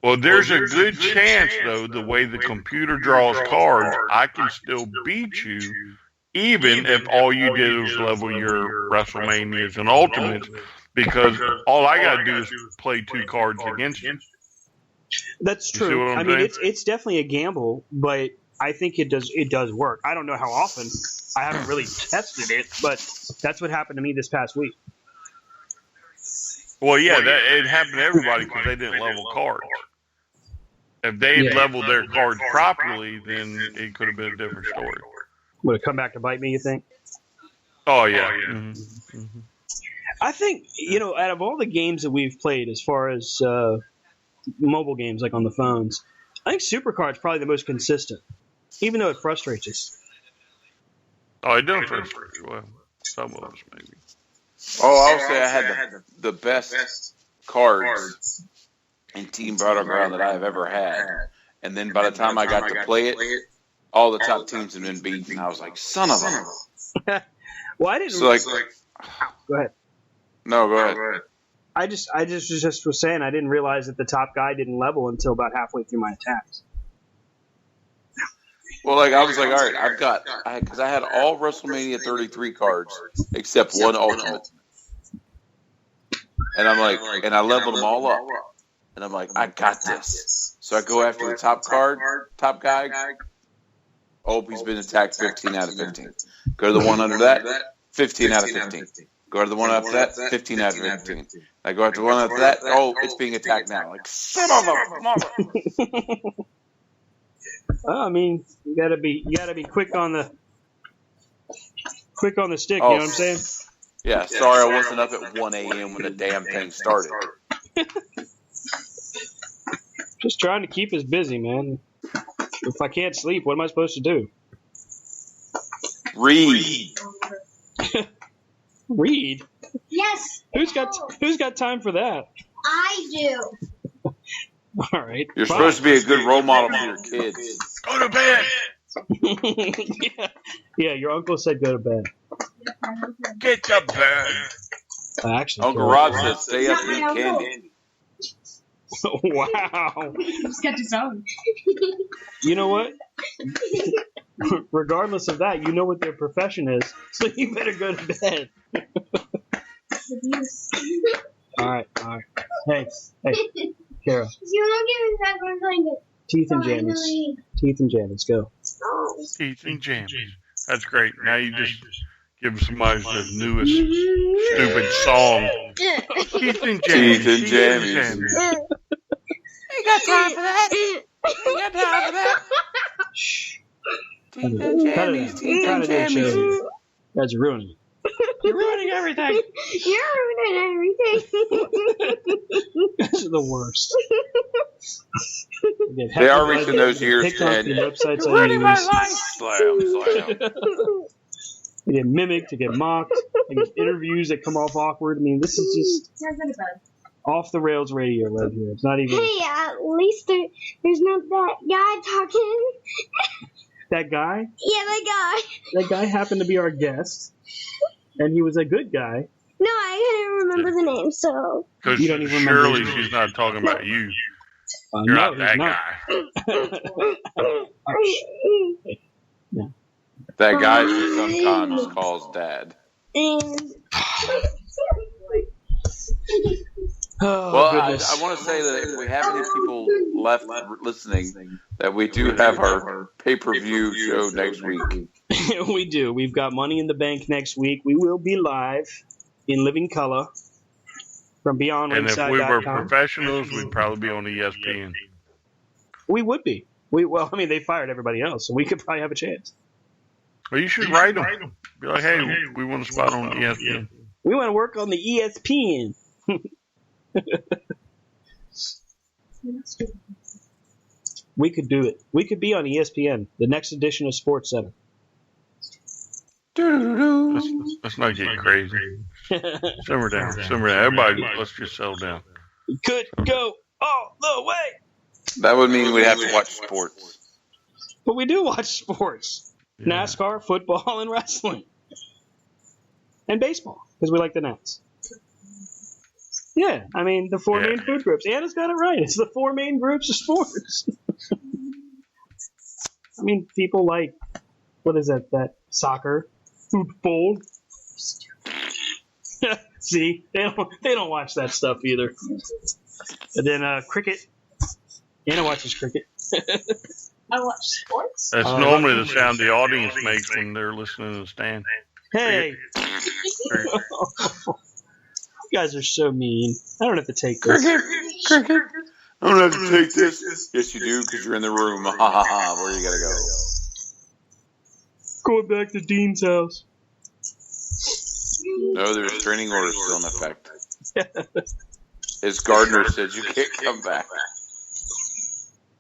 Well, there's a good chance, though, the way the computer draws cards, I can still beat you, even if all you did was level your WrestleManias and Ultimates, because all I got to do is play two cards against you. That's You see true. what I'm I mean, saying? it's definitely a gamble, but I think it does work. I don't know how often. I haven't really tested it, but that's what happened to me this past week. Well, yeah, it happened to everybody because they didn't level cards. If they had Yeah. leveled their cards properly, then it could have been a different story. Would it come back to bite me, you think? Oh, yeah. I think, you know, out of all the games that we've played as far as mobile games like on the phones, I think SuperCard's probably the most consistent, even though it frustrates us. Oh, it doesn't frustrate you. Well, some of us maybe. Oh, I'll say I had the best cards in Team Battleground that I have ever had. And then by the time I got to play it, all the top teams had been beaten. I was like, son of a... Well, I didn't. So like, Go ahead. no, go ahead. I just was saying I didn't realize that the top guy didn't level until about halfway through my attacks. Well, like I was like, all right, because I had all WrestleMania 33 cards except one Ultimate. And I'm like, and I leveled them all up. And I'm like, I got this. So I go after the top guy. Oh, he's been attacked 15 out of 15. Go to the one under that, 15 out of 15. Go to the one after that, 15 out of 15. I go after the one after that, oh, it's being attacked now. Like, son of a mother. I mean, you gotta be quick on the stick. Oh. You know what I'm saying? Yeah, sorry I wasn't up at 1 a.m. when the damn thing started. Just trying to keep us busy, man. If I can't sleep, what am I supposed to do? Read. Read? Yes. Who's got time for that? I do. All right. You're fine. supposed to be a good role model for your kids. Go to bed. yeah, your uncle said go to bed. Get to bed. Actually, Uncle Rob said stay up and eat candy. Wow. He's got his own. You know what? Regardless of that, you know what their profession is, so you better go to bed. All right. Hey, Kara. You don't give me back my blanket. Teeth and jammies. Teeth and jammies. Go. Teeth and jammies. That's great. Now you just give somebody the newest stupid song. Teeth and jammies. Teeth and jammies. Ain't got time for that. Ain't got time for that. Shh. Teeth and jammies. Teeth and jammies. That's ruining it. You're ruining everything. You're ruining everything. This is the worst. They are reaching those years, Ted. You're ruining my life. Slam. They get mimicked, they get mocked, they get interviews that come off awkward. I mean, this is just off the rails radio right here. It's not even. Hey, at least there's not that guy talking. That guy? Yeah, that guy. That guy happened to be our guest, and he was a good guy. No, I can't remember the name, so. Because You don't even remember surely his name. she's not talking about you. You're No, not that he's guy. That guy she sometimes calls Dad. And Oh, Well, goodness. I want to say that if we have any people left listening, that we do have our pay-per-view show next week. We do. We've got Money in the Bank next week. We will be live in living color from And if we were BeyondRingside.com. professionals, we'd probably be on ESPN. We would be. Well, I mean, they fired everybody else, so we could probably have a chance. Well, you should write them. Be like, hey, we want a spot on ESPN. We want to work on the ESPN. We could do it. We could be on ESPN, the next edition of Sports Center. Let's not get crazy. Simmer down. Everybody, let's just settle down. We could go all the way. That would mean we'd have to watch sports. But we do watch sports. Yeah. NASCAR, football, and wrestling. And baseball, because we like the Nats. Yeah, I mean, the four main food groups. Anna's got it right. It's the four main groups of sports. I mean, people like, what is that soccer, football. See, they don't watch that stuff either. And then cricket. Anna watches cricket. I watch sports. That's normally the sound the audience makes when they're listening to the stand. Hey, you guys are so mean. I don't have to take this. Cricket. I don't have to take this. Yes, you do, because you're in the room. Ha ha ha. Where you gotta go? Going back to Dean's house. No, the restraining order is still in effect. As Gardner said, you can't come back.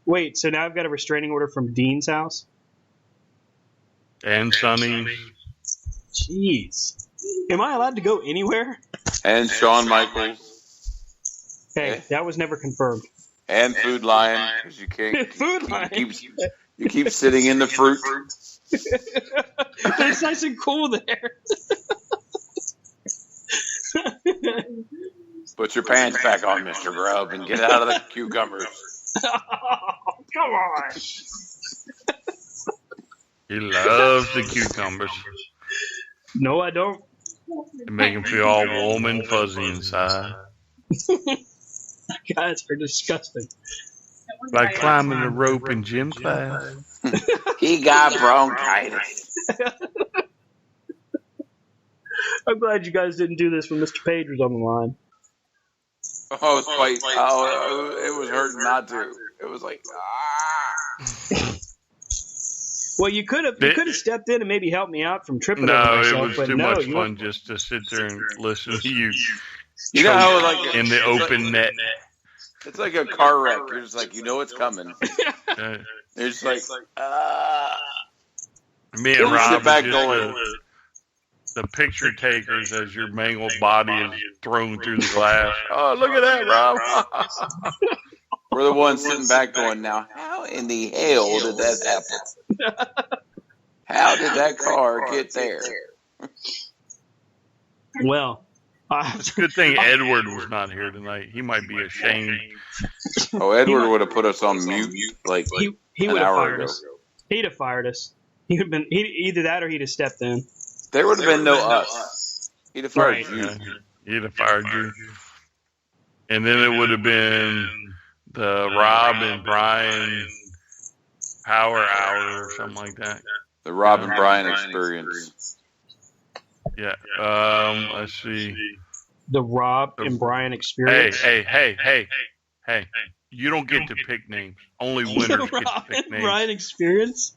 Wait, so now I've got a restraining order from Dean's house? And Sonny's. Jeez. Am I allowed to go anywhere? And Shawn Michaels. Hey, that was never confirmed. And Food Lion, because you can't. Food Lion. You keep sitting in the fruit. It's nice and cool there. Put your pants back on, Mr. Grubb, and get out of the cucumbers. Oh, come on. He loves the cucumbers. No, I don't. They make him feel all warm and fuzzy inside. Guys are disgusting. Like climbing a rope in gym class. He got bronchitis. I'm glad you guys didn't do this when Mr. Page was on the line. Oh, it was quite. Oh, it was hurting not to. It was like, ah. Well, you could have stepped in and maybe helped me out from tripping over No, myself. it was but too no, much you fun just to sit there and listen to you. You know how like in the open net. It's like a car wreck. You're just like, you know it's coming. You're just like, Me and Rob back are just the picture takers as your mangled body is thrown through the glass. Oh, look at that, Rob. We're the ones sitting back going, now, how in the hell did that happen? How did that car get there? Well, it's a good thing Edward was not here tonight. He might be ashamed. Oh, Edward would have put us on mute like he an would have hour fired ago. us. He'd have fired us. Either that or he'd have stepped in. There would have been no us. He'd have fired you. Yeah, he'd have fired you. And then it would have been the Rob and Brian Power Hour or something like that. The Rob and Brian experience. Yeah. Let's see. The Rob and Brian experience. Hey. You don't get to pick names. Only winners The get to Rob pick and names. Brian experience?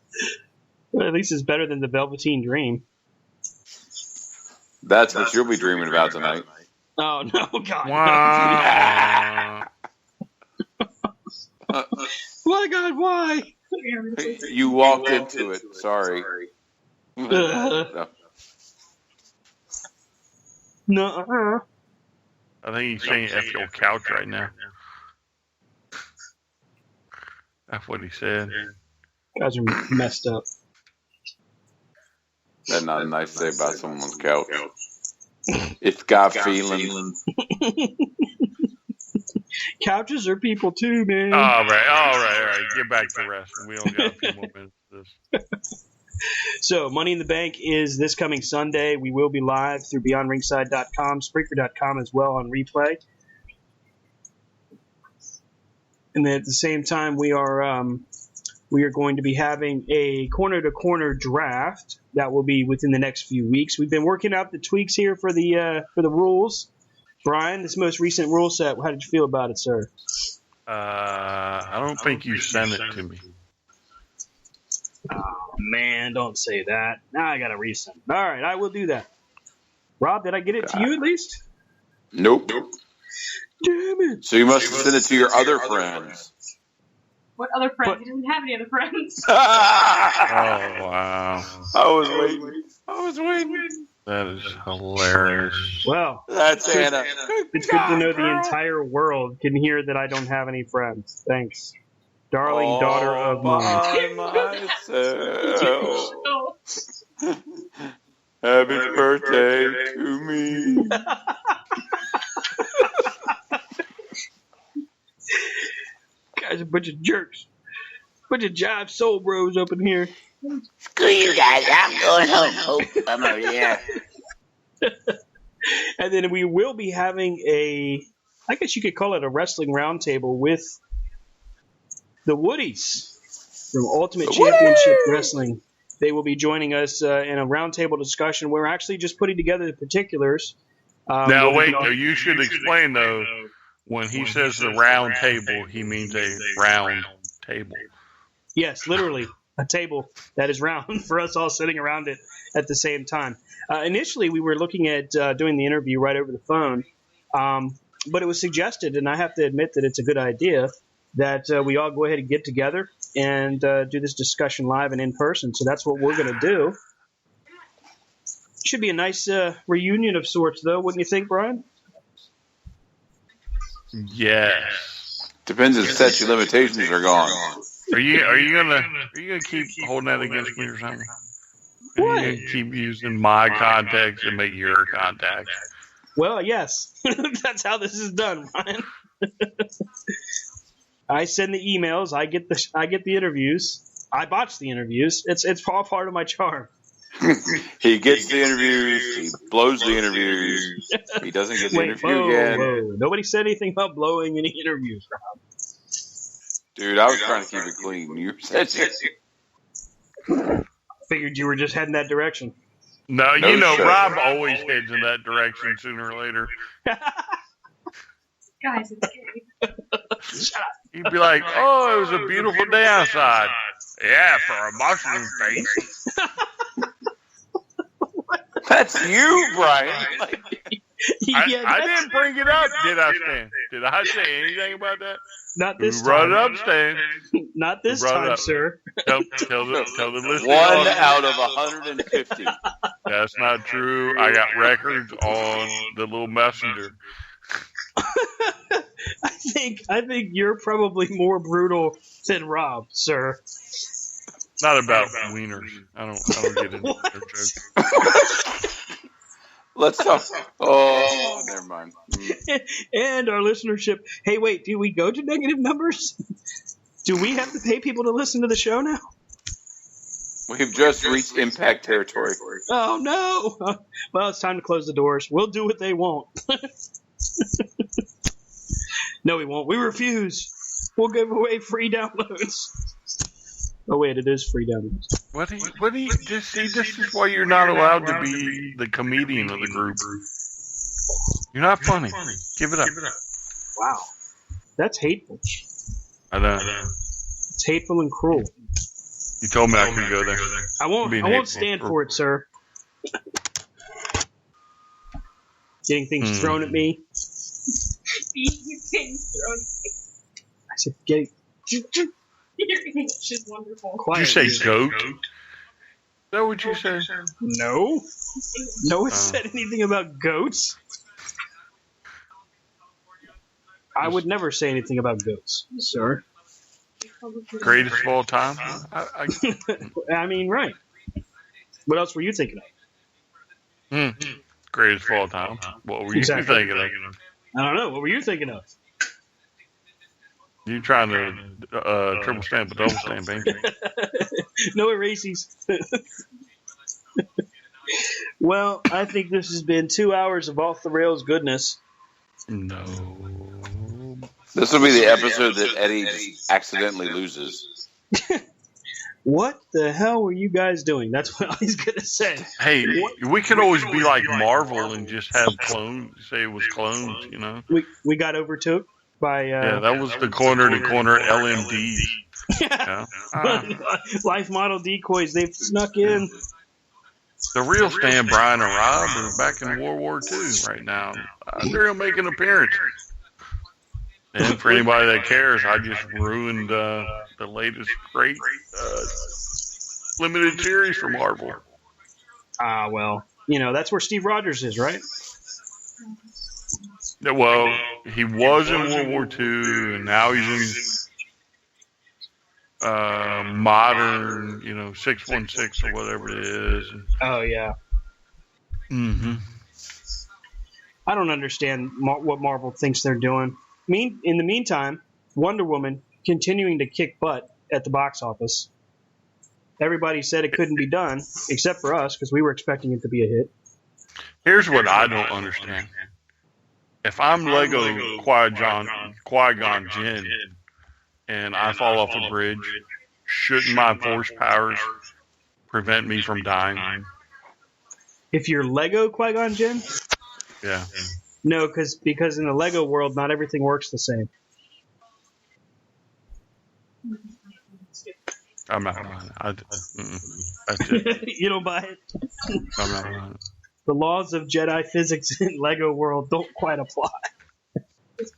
Well, at least it's better than the Velveteen Dream. That's what you'll be dreaming about tonight. Oh, no, God. Wah. My God, why? You walked into it. Sorry. No. I think he's saying F your couch right now. That's what he said. Guys are messed up. That's not nice to say about someone's couch. It's got feeling. Couches are people too, man. All right. Get back to wrestling. We only got a few more minutes of this. So, Money in the Bank is this coming Sunday. We will be live through BeyondRingside.com, Spreaker.com as well on replay. And then at the same time, we are going to be having a corner-to-corner draft that will be within the next few weeks. We've been working out the tweaks here for the rules. Brian, this most recent rule set, how did you feel about it, sir? I don't think you sent it to me. Oh, man, don't say that. Now I got to resend. All right, I will do that. Rob, did I get it to you at least? Nope. Damn it. So you must send it to your other friends. What other friends? He doesn't have any other friends. Oh, wow. I was waiting. That is hilarious. Well, That's Anna. it's good to know the entire world can hear that I don't have any friends. Thanks. Darling daughter of mine. By myself. Happy birthday to me. Guys, a bunch of jerks. Bunch of jive soul bros up in here. Screw you guys. I'm going home. Oh, I'm over here. And then we will be having I guess you could call it a wrestling roundtable with the Woodies from Ultimate Championship Wrestling. They will be joining us in a roundtable discussion. We're actually just putting together the particulars. Now, wait, you should explain, though, when he says the round table, he means a round table. Yes, literally, a table that is round for us all sitting around it at the same time. Initially, we were looking at doing the interview right over the phone, but it was suggested, and I have to admit that it's a good idea, that we all go ahead and get together and do this discussion live and in person. So that's what we're going to do. Should be a nice reunion of sorts, though, wouldn't you think, Brian? Yes. Depends if statute of limitations are gone. Are you gonna keep holding that against me or something? Are you gonna keep using my contacts and make your contacts? Well, yes. That's how this is done, Brian. I send the emails. I get the interviews. I botch the interviews. It's all part of my charm. He gets the interviews. He blows the interviews. He doesn't get the interview again. Whoa. Nobody said anything about blowing any interviews, Rob. Dude, I was trying to keep it clean. You said Figured you were just heading that direction. No, No, you know, sir. Rob always heads in that direction sooner or later. Guys, it's gay. He'd be like, "Oh, it was a beautiful day outside. Yeah, for a mushroom face. That's you, Brian. I didn't bring it up, did I, Stan? Did I say anything about that? Not this Who brought time. it up, Stan? Not this brought it time, up? sir. Tell the listeners. 1 out of 150. That's not true. I got records on the little messenger. I think you're probably more brutal than Rob, sir. Not about wieners. I don't get into What? their jokes. Let's talk. Oh, never mind. And our listenership. Hey, wait, do we go to negative numbers? Do we have to pay people to listen to the show now? We've just reached impact territory. Oh, no. Well, it's time to close the doors. We'll do what they want. No, we won't. We refuse. We'll give away free downloads. Oh, wait, it is free downloads. What do you just see? This is why you're not allowed to be the comedian of the group. You're not funny. Give it up. Wow. That's hateful. I know. It's hateful and cruel. You told me I could go there. I won't Hateful. stand for it, sir. Getting things thrown at me. I said, getting... Your English is wonderful. Did Quiet. you say goat? Is that what you said? No. No one said anything about goats. I would never say anything about goats, sir. Greatest of all time? I mean, right. What else were you thinking of? Greatest of all time. What were you Exactly. thinking of? I don't know. What were you thinking of? You trying to triple stamp a double stamp, ain't you? No erases. Well, I think this has been 2 hours of off the rails goodness. No. This will be the episode that Eddie just accidentally loses. What the hell were you guys doing? That's what I was going to say. Hey, we could always be like Marvel and just have clones, say it was clones, you know? We got overtook by... Yeah, that was the corner-to-corner LMD. Yeah. Life model decoys. They've snuck in. The real Stan, Brian, and Rob are back in World War II right now. They're going to make an appearance. And for anybody that cares, I just ruined the latest great limited series for Marvel. Well, you know, that's where Steve Rogers is, right? Yeah, well, he was in World War II, and now he's in modern, 616 or whatever it is. Oh, yeah. Mm-hmm. I don't understand what Marvel thinks they're doing. In the meantime, Wonder Woman continuing to kick butt at the box office. Everybody said it couldn't be done, except for us, because we were expecting it to be a hit. Here's what I don't understand. If I'm Lego Qui-Gon Jinn and I fall off a bridge, shouldn't my force powers prevent me from dying? If you're Lego Qui-Gon Jinn? Yeah. No, because in the Lego world, not everything works the same. I'm not buying it. That's it. You don't buy it? I'm not buying it. The laws of Jedi physics in Lego world don't quite apply. It's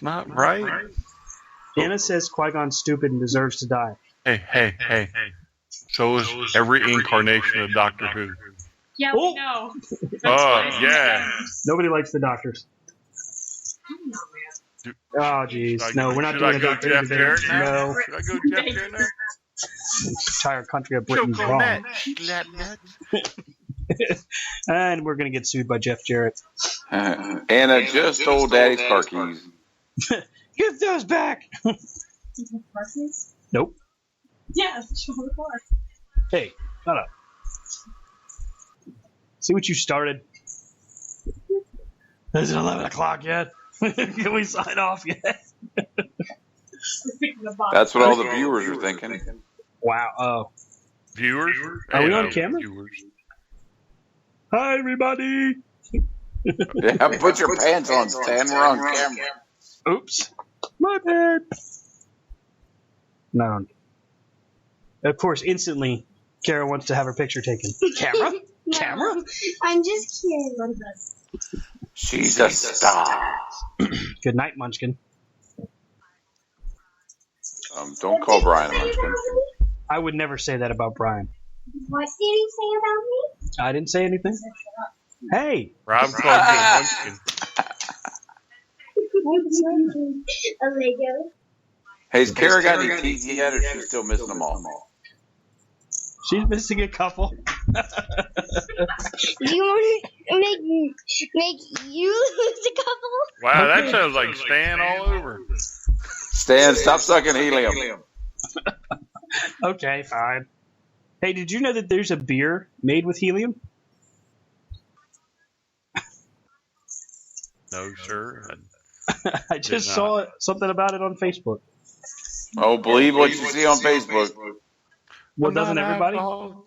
not right. Anna says Qui-Gon's stupid and deserves to die. Hey. So is every incarnation of Doctor Who. Yeah, Oh. we know. Yeah. Nobody likes the doctors. Oh, jeez. No, we're not doing a doctor Jeff debate. Jarrett now? No, Should I go Jeff Jarrett now? the entire country of Britain's Choke on wrong. that, slap nuts. And we're going to get sued by Jeff Jarrett. Anna just stole Daddy's car keys. Give those back! Nope. Yeah, show the car. Hey, shut up. See what you started? Is it 11 o'clock yet? Can we sign off yet? That's what all the viewers are thinking. Wow. Oh. Viewers? Are we Hey, on camera? Viewers. Hi, everybody. Yeah, put your pants on, Stan. We're on camera. Oops. My bad. No. Of course, instantly, Kara wants to have her picture taken. Camera? No, Camera? I'm just kidding. She's a star. Good night, Munchkin. Don't call Brian a munchkin. I would never say that about Brian. What did he say about me? I didn't say anything. Hey. Rob called you a munchkin. A Lego. Hey, has Kara got any teeth yet, or she's still missing them all? She's missing a couple. You want to make you lose a couple? Wow, that sounds like Stan all over. Stan, stop sucking helium. Okay, fine. Hey, did you know that there's a beer made with helium? No, sir. I just saw something about it on Facebook. Oh, believe what you see on Facebook. Well, doesn't everybody? No.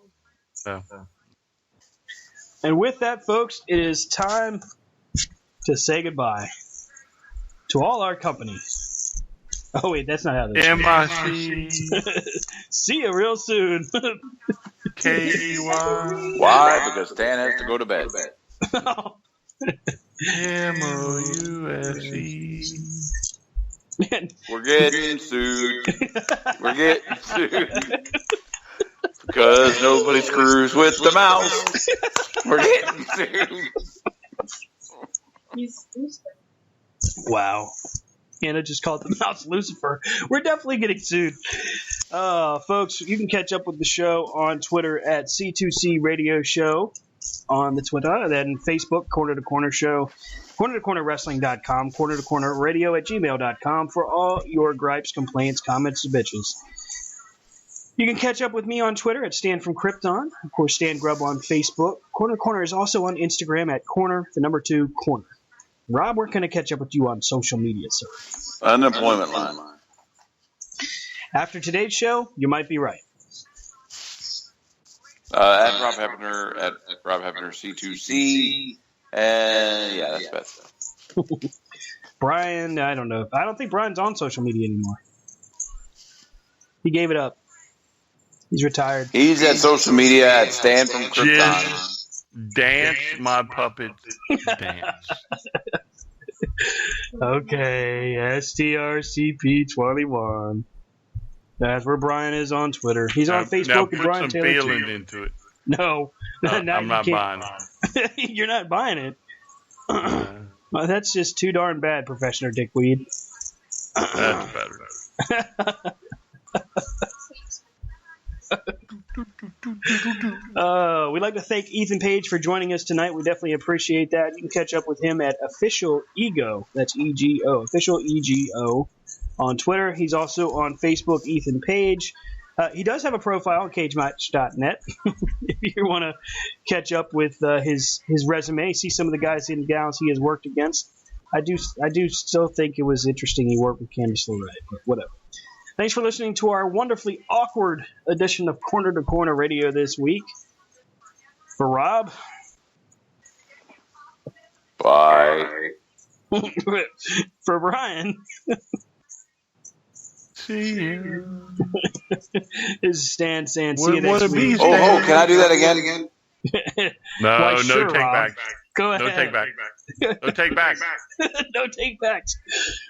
And with that, folks, it is time to say goodbye to all our companies. Oh, wait, that's not how this MIC, See you real soon. KEY, Why? Because Stan has to go to bed. MOUSE. Man, We're getting sued. We're getting sued. Because nobody screws with the mouse. We're getting sued. wow. Anna just called the mouse Lucifer. We're definitely getting sued. Folks, you can catch up with the show on Twitter at C2C Radio Show on the Twitter, and then Facebook, Corner to Corner Show, corner-to-corner-wrestling.com, corner-to-corner-radio@gmail.com for all your gripes, complaints, comments, and bitches. You can catch up with me on Twitter at Stan from Krypton. Of course, Stan Grubb on Facebook. Corner to Corner is also on Instagram at corner2corner. Rob, where can I catch up with you on social media, sir? Unemployment line. After today's show, you might be right. At Rob Hebner C2C. And yeah, that's best. Brian, I don't know. I don't think Brian's on social media anymore. He gave it up. He's retired. He's at social media at Stan from Krypton. Just dance, my puppets. Dance. Okay, STRCP21. That's where Brian is on Twitter. He's on Facebook now and put Brian some Taylor feeling too. into it. No, I'm now not you buying can't. it. You're not buying it. Well, that's just too darn bad, Professor Dickweed. That's better. We'd like to thank Ethan Page for joining us tonight. We definitely appreciate that. You can catch up with him at Official Ego. That's EGO. Official EGO on Twitter. He's also on Facebook, Ethan Page. He does have a profile on cagematch.net if you want to catch up with his resume, see some of the guys and gals he has worked against. I do still think it was interesting he worked with Candice LeRae, but whatever. Thanks for listening to our wonderfully awkward edition of Corner to Corner Radio this week. For Rob. Bye. For Brian. See you. This is Stan saying see you next week. Oh, can I do that again? No, Why, no sure, take Rob. backs. Go ahead. No take backs. No take backs. No take backs.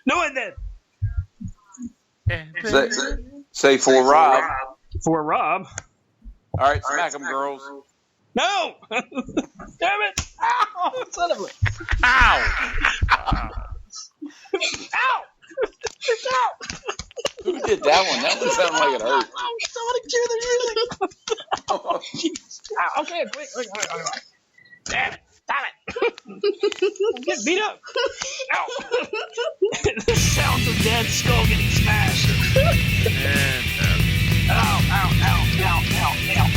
No one then. Say for Rob. For Rob. All right, smack 'em, girls. No! Damn it! Ow! Son of a... Ow! Ow! Ow! Who did that one? That one sounded like it hurt. Somebody cue the music. Ow, okay, wait. Damn it! Stop it! I'm getting beat up. Ow! The sounds of Dad's skull getting smashed. And, Ow! Ow! Ow! Ow! Ow! Ow!